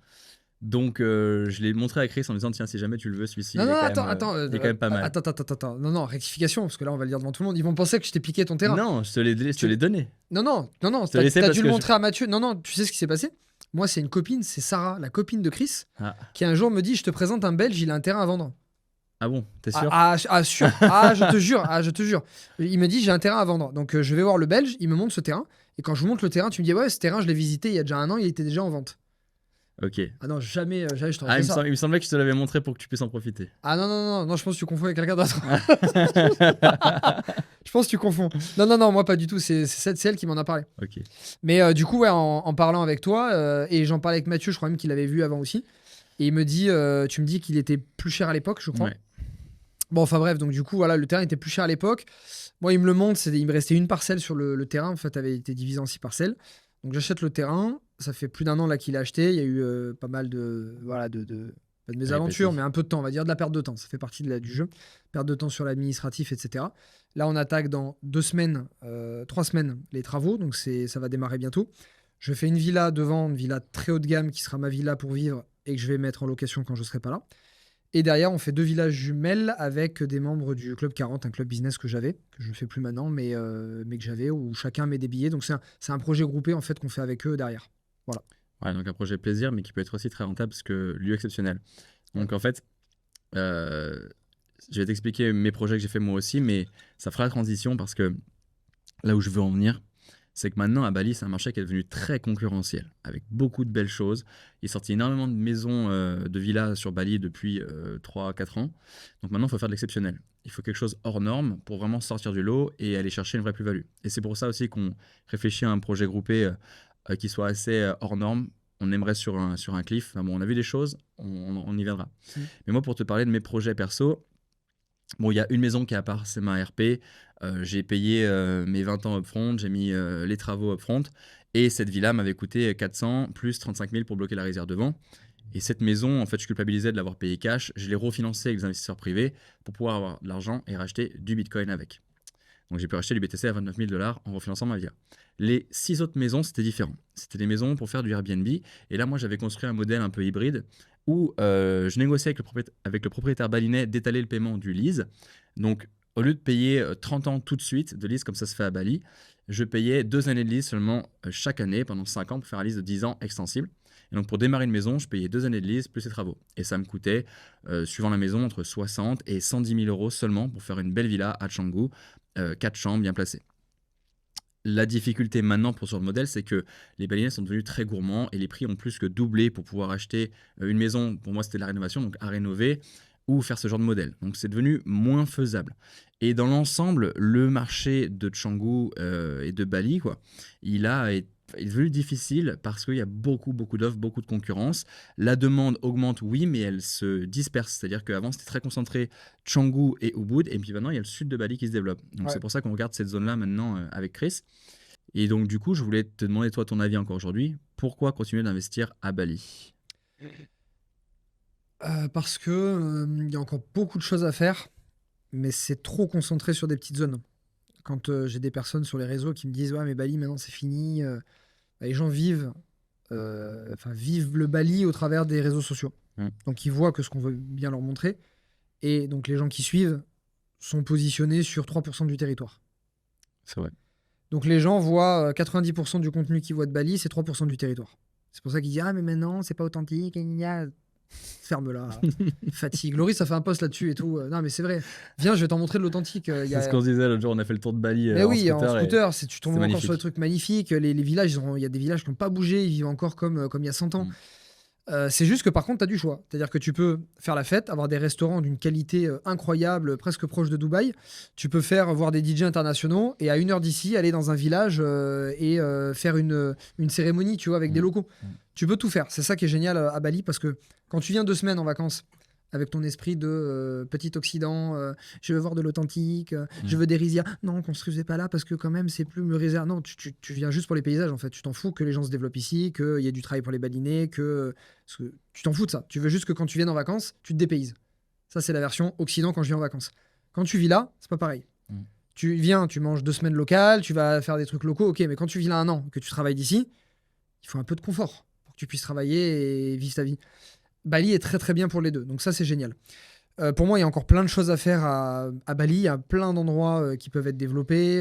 Donc, je l'ai montré à Chris en disant, tiens, si jamais tu le veux, celui-ci, il est quand même pas mal. Attends. Non, rectification, parce que là, on va le dire devant tout le monde. Ils vont penser que je t'ai piqué ton terrain. Non, je te l'ai donné. Non, t'as dû le montrer à Mathieu. Non, tu sais ce qui s'est passé? Moi, c'est une copine, c'est Sarah, la copine de Chris, qui un jour me dit, je te présente un Belge, il a un terrain à vendre. Ah bon, t'es sûr? Sûr. Je te jure. Il me dit, j'ai un terrain à vendre. Donc, je vais voir le Belge, il me montre ce terrain. Et quand je vous montre le terrain, tu me dis, ouais, ce terrain, je l'ai visité il y a déjà 1 an, il était déjà en vente. Ok. Ah non, jamais je t'aurais fait ça. Il me semblait que je te l'avais montré pour que tu puisses en profiter. Ah non, je pense que tu confonds avec quelqu'un d'autre. Je pense que tu confonds. Non, moi pas du tout. C'est elle qui m'en a parlé. Ok. Mais du coup, ouais, en parlant avec toi, et j'en parlais avec Mathieu, je crois même qu'il l'avait vu avant aussi. Et il me dit, tu me dis qu'il était plus cher à l'époque, je crois. Ouais. Bon, enfin bref, donc du coup, voilà, le terrain était plus cher à l'époque. Moi, il me le montre, il me restait une parcelle sur le terrain. En fait, avait été divisé en 6 parcelles. Donc j'achète le terrain. Ça fait plus d'1 an là qu'il a acheté. Il y a eu pas mal de mésaventures, mais un peu de temps, on va dire de la perte de temps. Ça fait partie du jeu. Perte de temps sur l'administratif, etc. Là, on attaque dans 2 semaines, 3 semaines les travaux. Donc ça va démarrer bientôt. Je fais une villa devant, une villa très haut de gamme qui sera ma villa pour vivre et que je vais mettre en location quand je serai pas là. Et derrière, on fait 2 villas jumelles avec des membres du Club 40, un club business que j'avais, que je ne fais plus maintenant, mais que j'avais, où chacun met des billets. Donc c'est un projet groupé en fait qu'on fait avec eux derrière. Voilà. Ouais, donc un projet plaisir, mais qui peut être aussi très rentable parce que lieu exceptionnel. Donc en fait, je vais t'expliquer mes projets que j'ai fait moi aussi, mais ça fera la transition parce que là où je veux en venir, c'est que maintenant, à Bali, c'est un marché qui est devenu très concurrentiel, avec beaucoup de belles choses. Il est sorti énormément de maisons, de villas sur Bali depuis 3-4 ans. Donc maintenant, il faut faire de l'exceptionnel. Il faut quelque chose hors norme pour vraiment sortir du lot et aller chercher une vraie plus-value. Et c'est pour ça aussi qu'on réfléchit à un projet groupé qui soit assez hors norme. On aimerait sur un cliff. Enfin bon, on a vu des choses, on y viendra. Mais moi, pour te parler de mes projets perso, bon, il y a une maison qui est à part, c'est ma RP. J'ai payé mes 20 ans upfront, j'ai mis les travaux upfront. Et cette villa m'avait coûté 400 plus 35 000 pour bloquer la réserve devant. Et cette maison, en fait, je culpabilisais de l'avoir payée cash. Je l'ai refinancée avec des investisseurs privés pour pouvoir avoir de l'argent et racheter du Bitcoin avec. Donc j'ai pu racheter du BTC à 29 000 $ en refinançant ma villa. Les 6 autres maisons, c'était différent. C'était des maisons pour faire du Airbnb. Et là, moi, j'avais construit un modèle un peu hybride où je négociais avec le propriétaire balinais d'étaler le paiement du lease. Donc, au lieu de payer 30 ans tout de suite de lease comme ça se fait à Bali, je payais 2 années de lease seulement chaque année pendant 5 ans pour faire un lease de 10 ans extensible. Et donc, pour démarrer une maison, je payais 2 années de lease plus les travaux. Et ça me coûtait, suivant la maison, entre 60 et 110 000 € seulement pour faire une belle villa à Canggu, 4 chambres bien placées. La difficulté maintenant pour ce modèle, c'est que les Balinais sont devenus très gourmands et les prix ont plus que doublé pour pouvoir acheter une maison. Pour moi, c'était de la rénovation, donc à rénover ou faire ce genre de modèle. Donc, c'est devenu moins faisable. Et dans l'ensemble, le marché de Canggu et de Bali, il est devenu difficile parce qu'il y a beaucoup d'offres, beaucoup de concurrence. La demande augmente, oui, mais elle se disperse. C'est-à-dire qu'avant, c'était très concentré Canggu et Ubud, et puis maintenant, il y a le sud de Bali qui se développe. Donc, c'est pour ça qu'on regarde cette zone-là maintenant avec Chris. Et donc, du coup, je voulais te demander, toi, ton avis encore aujourd'hui. Pourquoi continuer d'investir à Bali ? Parce que y a encore beaucoup de choses à faire, mais c'est trop concentré sur des petites zones. Quand j'ai des personnes sur les réseaux qui me disent « Ouais, mais Bali, maintenant, c'est fini. » Les gens vivent le Bali au travers des réseaux sociaux. Donc, ils voient que ce qu'on veut bien leur montrer. Et donc, les gens qui suivent sont positionnés sur 3% du territoire. C'est vrai. Donc, les gens voient 90% du contenu qu'ils voient de Bali, c'est 3% du territoire. C'est pour ça qu'ils disent « Ah, mais maintenant, c'est pas authentique. » Ferme-la. Fatigue. Laurie, ça fait un post là-dessus et tout. Non, mais c'est vrai. Viens, je vais t'en montrer de l'authentique. C'est ce qu'on se disait l'autre jour. On a fait le tour de Bali mais oui, en scooter. Tu tombes encore magnifique. sur des trucs magnifiques. Les villages, il y a des villages qui n'ont pas bougé. Ils vivent encore comme il y a 100 ans. C'est juste que par contre, tu as du choix. C'est-à-dire que tu peux faire la fête, avoir des restaurants d'une qualité incroyable, presque proche de Dubaï. Tu peux voir des DJ internationaux et à 1 heure d'ici, aller dans un village et faire une cérémonie, tu vois, avec des locaux. Tu peux tout faire. C'est ça qui est génial à Bali parce que quand tu viens 2 semaines en vacances avec ton esprit de petit Occident, je veux voir de l'authentique, je veux des rizières. Non, construisez pas là parce que quand même, c'est plus me réserve. Non, tu viens juste pour les paysages en fait. Tu t'en fous que les gens se développent ici, qu'il y ait du travail pour les Balinais, parce que tu t'en fous de ça. Tu veux juste que quand tu viennes en vacances, tu te dépayses. Ça, c'est la version Occident quand je viens en vacances. Quand tu vis là, c'est pas pareil. Tu viens, tu manges 2 semaines locales, tu vas faire des trucs locaux, ok, mais quand tu vis là 1 an, que tu travailles d'ici, il faut un peu de confort pour que tu puisses travailler et vivre ta vie. Bali est très très bien pour les deux, donc ça c'est génial. Pour moi, il y a encore plein de choses à faire à Bali, il y a plein d'endroits qui peuvent être développés.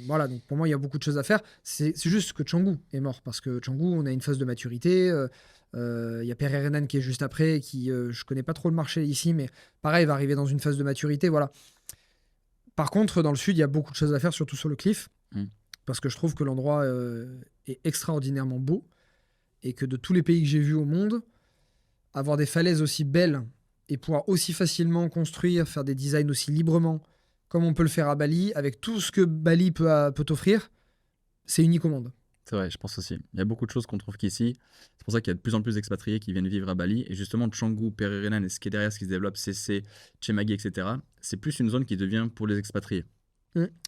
Voilà, donc pour moi, il y a beaucoup de choses à faire. C'est juste que Canggu est mort, parce que Canggu, on a une phase de maturité. Il y a Pereira Renan qui est juste après, je connais pas trop le marché ici, mais pareil, va arriver dans une phase de maturité. Voilà. Par contre, dans le sud, il y a beaucoup de choses à faire, surtout sur le cliff, parce que je trouve que l'endroit est extraordinairement beau, et que de tous les pays que j'ai vus au monde, avoir des falaises aussi belles et pouvoir aussi facilement construire, faire des designs aussi librement, comme on peut le faire à Bali, avec tout ce que Bali peut t'offrir, c'est unique au monde. C'est vrai, je pense aussi. Il y a beaucoup de choses qu'on trouve qu'ici. C'est pour ça qu'il y a de plus en plus d'expatriés qui viennent vivre à Bali. Et justement, Canggu, Pereira Renan et ce qui est derrière, ce qui se développe, CC, Chemagi, etc., c'est plus une zone qui devient pour les expatriés.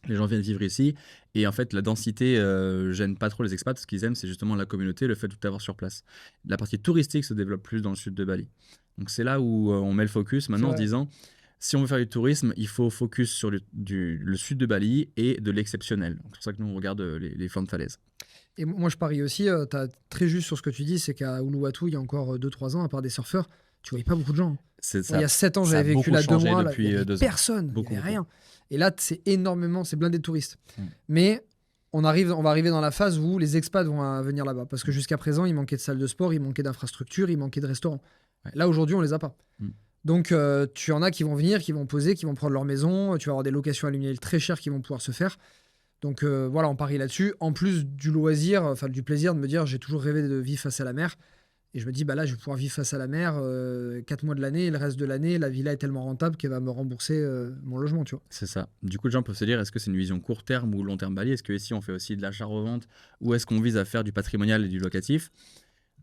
Les gens viennent vivre ici et en fait la densité gêne pas trop les expats. Ce qu'ils aiment, c'est justement la communauté, le fait de tout avoir sur place. La partie touristique se développe plus dans le sud de Bali, donc c'est là où on met le focus maintenant en se disant si on veut faire du tourisme, il faut focus sur le sud de Bali et de l'exceptionnel. C'est pour ça que nous on regarde les flancs de falaise. Et moi je parie aussi, tu as très juste sur ce que tu dis, c'est qu'à Uluwatu il y a encore 2-3 ans, à part des surfeurs, tu voyais pas beaucoup de gens. Il y a 7 ans, j'avais vécu là 2 mois, il y avait personne, il n'y avait rien. Et là, c'est blindé de touristes. Mais on va arriver dans la phase où les expats vont venir là-bas. Parce que jusqu'à présent, il manquait de salles de sport, il manquait d'infrastructures, il manquait de restaurants. Là, aujourd'hui, on les a pas. Donc, tu en as qui vont venir, qui vont poser, qui vont prendre leur maison. Tu vas avoir des locations annuelles très chères qui vont pouvoir se faire. Donc voilà, on parie là-dessus. En plus du loisir, enfin du plaisir de me dire, j'ai toujours rêvé de vivre face à la mer. Et je me dis, bah là, je vais pouvoir vivre face à la mer 4 mois de l'année. Et le reste de l'année, la villa est tellement rentable qu'elle va me rembourser mon logement, tu vois. C'est ça. Du coup, les gens peuvent se dire, est-ce que c'est une vision court terme ou long terme Bali? Est-ce que ici on fait aussi de l'achat-revente ou est-ce qu'on vise à faire du patrimonial et du locatif?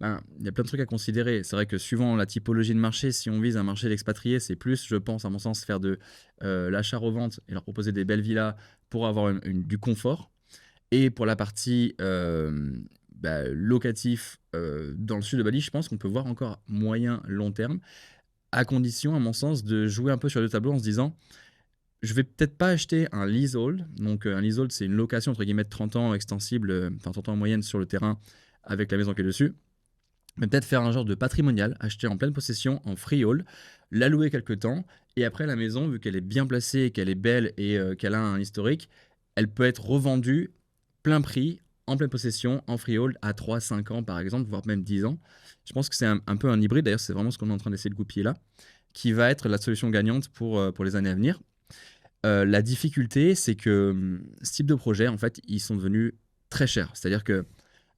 Ben, il y a plein de trucs à considérer. C'est vrai que suivant la typologie de marché, si on vise un marché d'expatriés, c'est plus, je pense, à mon sens, faire de l'achat-revente et leur proposer des belles villas pour avoir du confort. Et pour la partie locatif dans le sud de Bali, je pense qu'on peut voir encore moyen long terme, à condition, à mon sens, de jouer un peu sur le tableau en se disant, je vais peut-être pas acheter un leasehold. Donc un leasehold, c'est une location entre guillemets de 30 ans extensible, enfin 30 ans en moyenne sur le terrain avec la maison qui est dessus. Mais peut-être faire un genre de patrimonial, acheter en pleine possession, en freehold, la louer quelque temps, et après la maison, vu qu'elle est bien placée, qu'elle est belle et qu'elle a un historique, elle peut être revendue plein prix, en pleine possession, en freehold, à 3, 5 ans par exemple, voire même 10 ans. Je pense que c'est un peu un hybride, d'ailleurs c'est vraiment ce qu'on est en train d'essayer de goupiller là, qui va être la solution gagnante pour les années à venir. La difficulté, c'est que ce type de projet, en fait, ils sont devenus très chers. C'est-à-dire que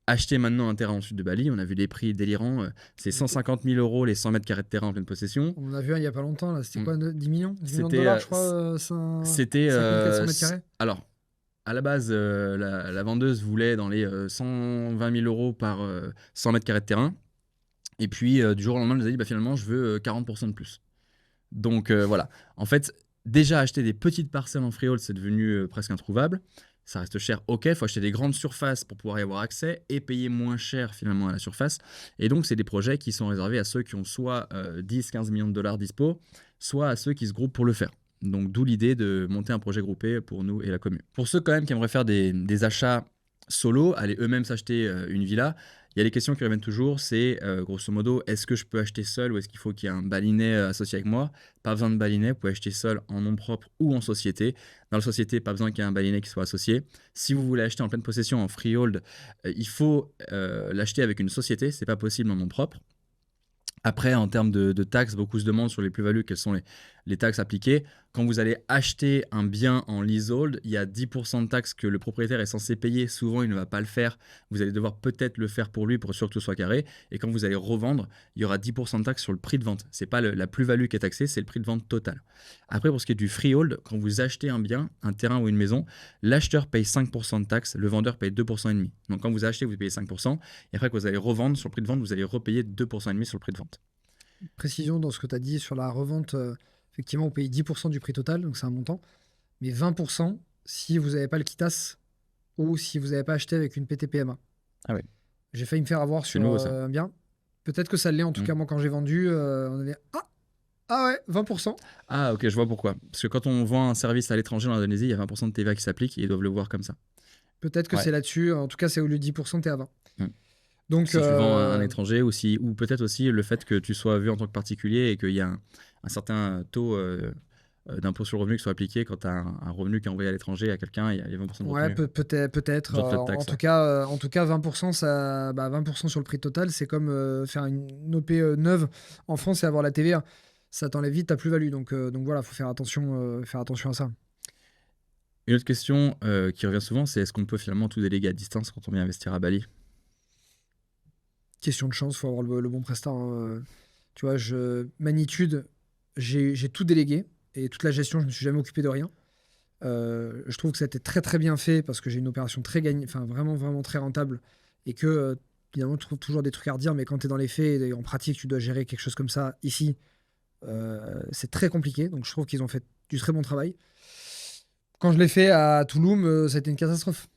acheter maintenant un terrain au sud de Bali, on a vu des prix délirants, c'est 150 000 euros les 100 mètres carrés de terrain en pleine possession. On en a vu un il n'y a pas longtemps, là. C'était quoi, 10 millions? 10 millions de C'était, dollars, je crois, C'était 5400 mètres carrés. alors, à la base, la vendeuse voulait dans les 120 000 euros par 100 mètres carrés de terrain. Et puis, du jour au lendemain, elle nous a dit, bah, finalement, je veux 40% de plus. Donc, voilà. En fait, déjà, acheter des petites parcelles en freehold, c'est devenu presque introuvable. Ça reste cher, ok, il faut acheter des grandes surfaces pour pouvoir y avoir accès et payer moins cher finalement à la surface. Et donc, c'est des projets qui sont réservés à ceux qui ont soit 10-15 millions de dollars dispo, soit à ceux qui se groupent pour le faire. Donc, d'où l'idée de monter un projet groupé pour nous et la commune. Pour ceux quand même qui aimeraient faire des achats solo, aller eux-mêmes s'acheter une villa, il y a des questions qui reviennent toujours, c'est grosso modo, est-ce que je peux acheter seul ou est-ce qu'il faut qu'il y ait un balinet associé avec moi? Pas besoin de balinet, vous pouvez acheter seul en nom propre ou en société. Dans la société, pas besoin qu'il y ait un balinet qui soit associé. Si vous voulez acheter en pleine possession en freehold, il faut l'acheter avec une société, c'est pas possible en nom propre. Après, en termes de taxes, beaucoup se demandent sur les plus-values quelles sont les taxes appliquées. Quand vous allez acheter un bien en leasehold, il y a 10% de taxes que le propriétaire est censé payer. Souvent, il ne va pas le faire. Vous allez devoir peut-être le faire pour lui pour sûr que tout soit carré. Et quand vous allez revendre, il y aura 10% de taxes sur le prix de vente. Ce n'est pas la plus-value qui est taxée, c'est le prix de vente total. Après, pour ce qui est du freehold, quand vous achetez un bien, un terrain ou une maison, l'acheteur paye 5% de taxes, le vendeur paye 2,5%. Donc quand vous achetez, vous payez 5%. Et après, quand vous allez revendre sur le prix de vente, vous allez repayer 2,5% sur le prix de vente. Précision dans ce que tu as dit sur la revente, effectivement, vous payez 10% du prix total, donc c'est un montant, mais 20% si vous n'avez pas le quitas ou si vous n'avez pas acheté avec une PTPMA. Ah oui. J'ai failli me faire avoir sur nouveau, un bien. Peut-être que ça l'est, en tout cas, moi, quand j'ai vendu, on avait Ah ouais, 20%. Ah ok, je vois pourquoi. Parce que quand on vend un service à l'étranger en Indonésie, il y a 20% de TVA qui s'applique et ils doivent le voir comme ça. Peut-être que Ouais. c'est là-dessus. En tout cas, c'est au lieu de 10%, t'es à 20%. Donc, Si tu vends à un étranger ou peut-être aussi le fait que tu sois vu en tant que particulier et qu'il y a un certain taux d'impôt sur le revenu qui soit appliqué quand tu as un revenu qui est envoyé à l'étranger à quelqu'un, il y a 20% de ouais, retenue. peut-être. Genre de taxe, En tout cas, 20%, 20% sur le prix total, c'est comme faire une OP neuve en France et avoir la TVA. Ça t'enlève vite ta plus-value. Donc voilà, faut faire attention à ça. Une autre question qui revient souvent, c'est est-ce qu'on peut finalement tout déléguer à distance quand on vient investir à Bali? Question de chance, faut avoir le bon prestat. Hein. Tu vois, Magnitude, j'ai tout délégué et toute la gestion, je me suis jamais occupé de rien. Je trouve que ça a été très très bien fait parce que j'ai une opération très gagnée, enfin vraiment vraiment très rentable et que évidemment tu trouves toujours des trucs à redire, mais quand tu es dans les faits et en pratique, tu dois gérer quelque chose comme ça ici, c'est très compliqué. Donc je trouve qu'ils ont fait du très bon travail. Quand je l'ai fait à Touloum, ça a été une catastrophe.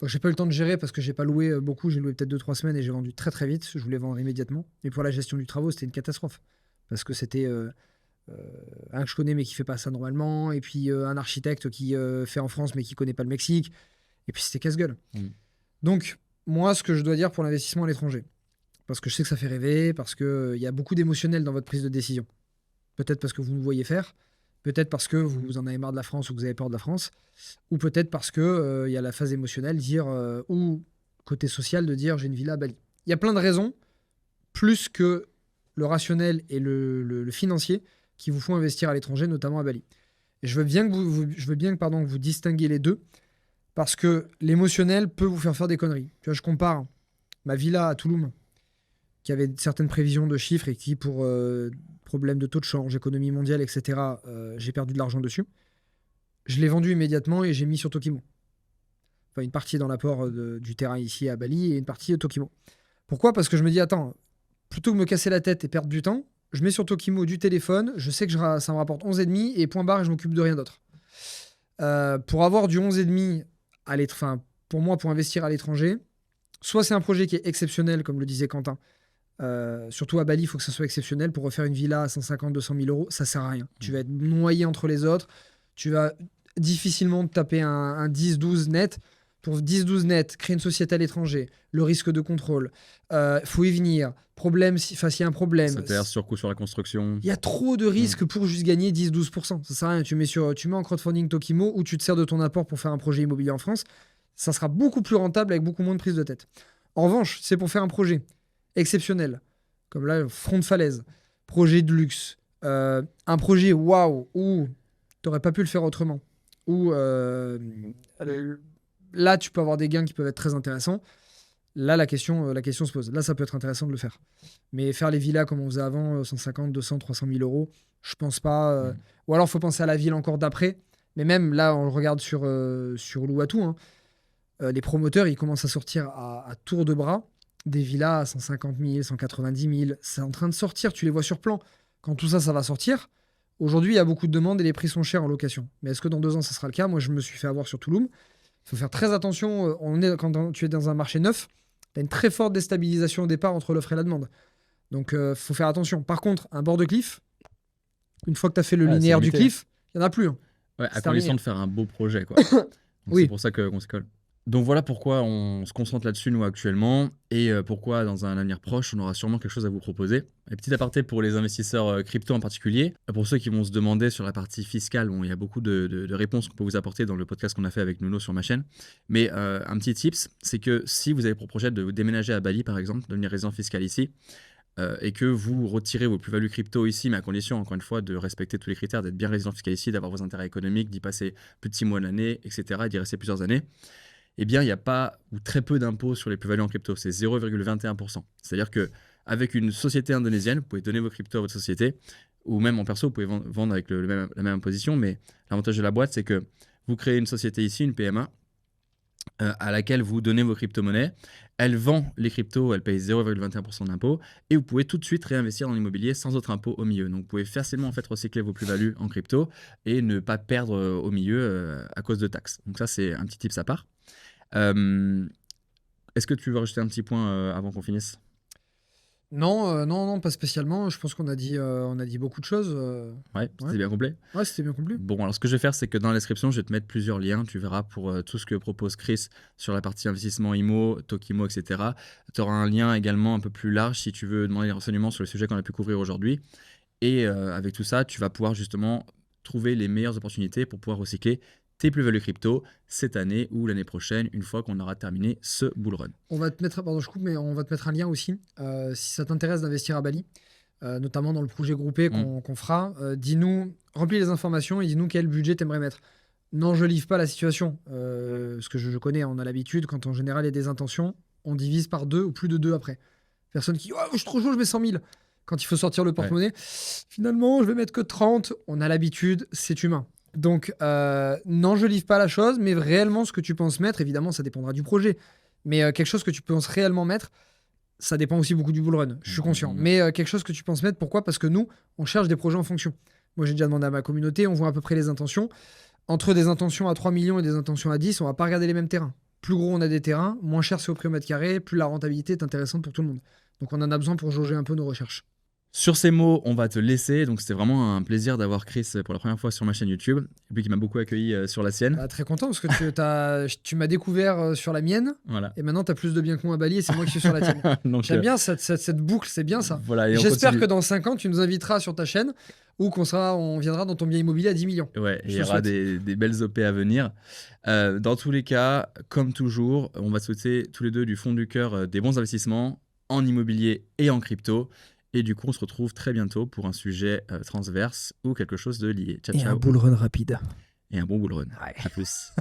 J'ai pas eu le temps de gérer parce que j'ai pas loué beaucoup, j'ai loué peut-être 2-3 semaines et j'ai vendu très très vite. Je voulais vendre immédiatement. Mais pour la gestion du travaux, c'était une catastrophe parce que c'était un que je connais mais qui fait pas ça normalement, et puis un architecte qui fait en France mais qui connaît pas le Mexique, et puis c'était casse-gueule. Donc moi, ce que je dois dire pour l'investissement à l'étranger, parce que je sais que ça fait rêver, parce que il y a beaucoup d'émotionnel dans votre prise de décision. Peut-être parce que vous nous voyez faire, peut-être parce que vous en avez marre de la France ou que vous avez peur de la France, ou peut-être parce que y a la phase émotionnelle, ou côté social, de dire j'ai une villa à Bali. Il y a plein de raisons, plus que le rationnel et le financier, qui vous font investir à l'étranger, notamment à Bali. Et je veux bien que vous distinguiez les deux, Parce que l'émotionnel peut vous faire des conneries. Tu vois, je compare ma villa à Toulouse, qui avait certaines prévisions de chiffres et qui, pour problème de taux de change, économie mondiale, etc., j'ai perdu de l'argent dessus. Je l'ai vendu immédiatement et j'ai mis sur Tokimo. Enfin, une partie dans l'apport du terrain ici à Bali et une partie à Tokimo. Pourquoi ? Parce que je me dis, attends, plutôt que de me casser la tête et perdre du temps, je mets sur Tokimo du téléphone, je sais que ça me rapporte 11,5 et point barre et je m'occupe de rien d'autre. Pour avoir du 11,5 pour moi, pour investir à l'étranger, soit c'est un projet qui est exceptionnel, comme le disait Quentin. Surtout à Bali, il faut que ça soit exceptionnel. Pour refaire une villa à 150-200 000 euros, ça sert à rien. Tu vas être noyé entre les autres. Tu vas difficilement te taper un 10-12 net. Pour 10-12 net, créer une société à l'étranger, le risque de contrôle, faut y venir. Problème, s'il y a un problème. C'est-à-dire surcoût sur la construction. Il y a trop de risques pour juste gagner 10-12%. Ça sert à rien. Tu mets en crowdfunding Tokimo ou tu te sers de ton apport pour faire un projet immobilier en France. Ça sera beaucoup plus rentable avec beaucoup moins de prise de tête. En revanche, c'est pour faire un projet exceptionnel, comme là, front de falaise, projet de luxe, un projet waouh, où tu n'aurais pas pu le faire autrement, où là, tu peux avoir des gains qui peuvent être très intéressants. Là, la question se pose. Là, ça peut être intéressant de le faire. Mais faire les villas comme on faisait avant, 150, 200, 300 000 euros, je pense pas. Ou alors, il faut penser à la ville encore d'après. Mais même là, on le regarde sur Uluwatu, hein, les promoteurs, ils commencent à sortir à tour de bras des villas à 150 000, 190 000. C'est en train de sortir, tu les vois sur plan. Quand tout ça, ça va sortir, aujourd'hui, il y a beaucoup de demandes et les prix sont chers en location. Mais est-ce que dans 2 ans, ça sera le cas ? Moi, je me suis fait avoir sur Toulouse. Il faut faire très attention. Quand tu es dans un marché neuf, tu as une très forte déstabilisation au départ entre l'offre et la demande. Donc, il faut faire attention. Par contre, un bord de cliff, une fois que tu as fait le linéaire du cliff, il n'y en a plus. Hein. Ouais, à condition de faire un beau projet. Quoi. Oui. C'est pour ça qu'on s'y colle. Donc voilà pourquoi on se concentre là-dessus, nous, actuellement, et pourquoi, dans un avenir proche, on aura sûrement quelque chose à vous proposer. Et petit aparté pour les investisseurs crypto en particulier, pour ceux qui vont se demander sur la partie fiscale, il y a beaucoup de réponses qu'on peut vous apporter dans le podcast qu'on a fait avec Nuno sur ma chaîne. Mais un petit tips, c'est que si vous avez pour projet de déménager à Bali, par exemple, devenir résident fiscal ici, et que vous retirez vos plus-values crypto ici, mais à condition, encore une fois, de respecter tous les critères, d'être bien résident fiscal ici, d'avoir vos intérêts économiques, d'y passer plus de 6 mois l'année, etc., et d'y rester plusieurs années, eh bien, il n'y a pas ou très peu d'impôts sur les plus-values en crypto. C'est 0,21%. C'est-à-dire qu'avec une société indonésienne, vous pouvez donner vos cryptos à votre société, ou même en perso, vous pouvez vendre avec la même imposition, mais l'avantage de la boîte, c'est que vous créez une société ici, une PMA, à laquelle vous donnez vos crypto-monnaies. Elle vend les cryptos, elle paye 0,21% d'impôt, et vous pouvez tout de suite réinvestir dans l'immobilier sans autre impôt au milieu. Donc vous pouvez facilement recycler vos plus-values en crypto et ne pas perdre au milieu à cause de taxes. Donc ça, c'est un petit tips à part. Est-ce que tu veux rajouter un petit point avant qu'on finisse ? Non, pas spécialement. Je pense qu'on a dit beaucoup de choses. Ouais, c'était bien complet. Ouais, c'était bien complet. Bon, alors ce que je vais faire, c'est que dans la description, je vais te mettre plusieurs liens. Tu verras pour tout ce que propose Chris sur la partie investissement IMO, Tokimo, etc. Tu auras un lien également un peu plus large si tu veux demander des renseignements sur le sujet qu'on a pu couvrir aujourd'hui. Et avec tout ça, tu vas pouvoir justement trouver les meilleures opportunités pour pouvoir recycler tes plus-values crypto cette année ou l'année prochaine, une fois qu'on aura terminé ce bull run. On va te mettre, pardon, je coupe, mais on va te mettre un lien aussi. Si ça t'intéresse d'investir à Bali, notamment dans le projet groupé qu'on fera, dis-nous, remplis les informations et dis-nous quel budget t'aimerais mettre. N'enjolive pas la situation. Ce que je connais, on a l'habitude, quand en général il y a des intentions, on divise par 2 ou plus de 2 après. Personne qui dit « je suis trop chaud, je mets 100 000 ». Quand il faut sortir le porte-monnaie, finalement, je vais mettre que 30. On a l'habitude, c'est humain. Donc, n'enjolive pas la chose, mais réellement ce que tu penses mettre, évidemment, ça dépendra du projet. Mais quelque chose que tu penses réellement mettre, ça dépend aussi beaucoup du bull run, je suis conscient. Mais quelque chose que tu penses mettre, pourquoi ? Parce que nous, on cherche des projets en fonction. Moi, j'ai déjà demandé à ma communauté, on voit à peu près les intentions. Entre des intentions à 3 millions et des intentions à 10, on va pas regarder les mêmes terrains. Plus gros on a des terrains, moins cher c'est au prix au mètre carré, plus la rentabilité est intéressante pour tout le monde. Donc, on en a besoin pour jauger un peu nos recherches. Sur ces mots, on va te laisser. Donc, c'était vraiment un plaisir d'avoir Chris pour la première fois sur ma chaîne YouTube. Et puis, qui m'a beaucoup accueilli sur la sienne. Très content parce que tu m'as découvert sur la mienne. Voilà. Et maintenant, tu as plus de bien que moi à Bali et c'est moi qui suis sur la tienne. Donc, j'aime bien cette boucle, c'est bien ça. Voilà, j'espère que dans 5 ans, tu nous inviteras sur ta chaîne ou on viendra dans ton bien immobilier à 10 millions. Ouais, il y aura des belles OP à venir. Dans tous les cas, comme toujours, on va souhaiter tous les deux du fond du cœur des bons investissements en immobilier et en crypto. Et du coup, on se retrouve très bientôt pour un sujet transverse ou quelque chose de lié. Ciao, ciao. Et un bull run rapide. Et un bon bull run. Ouais. À plus.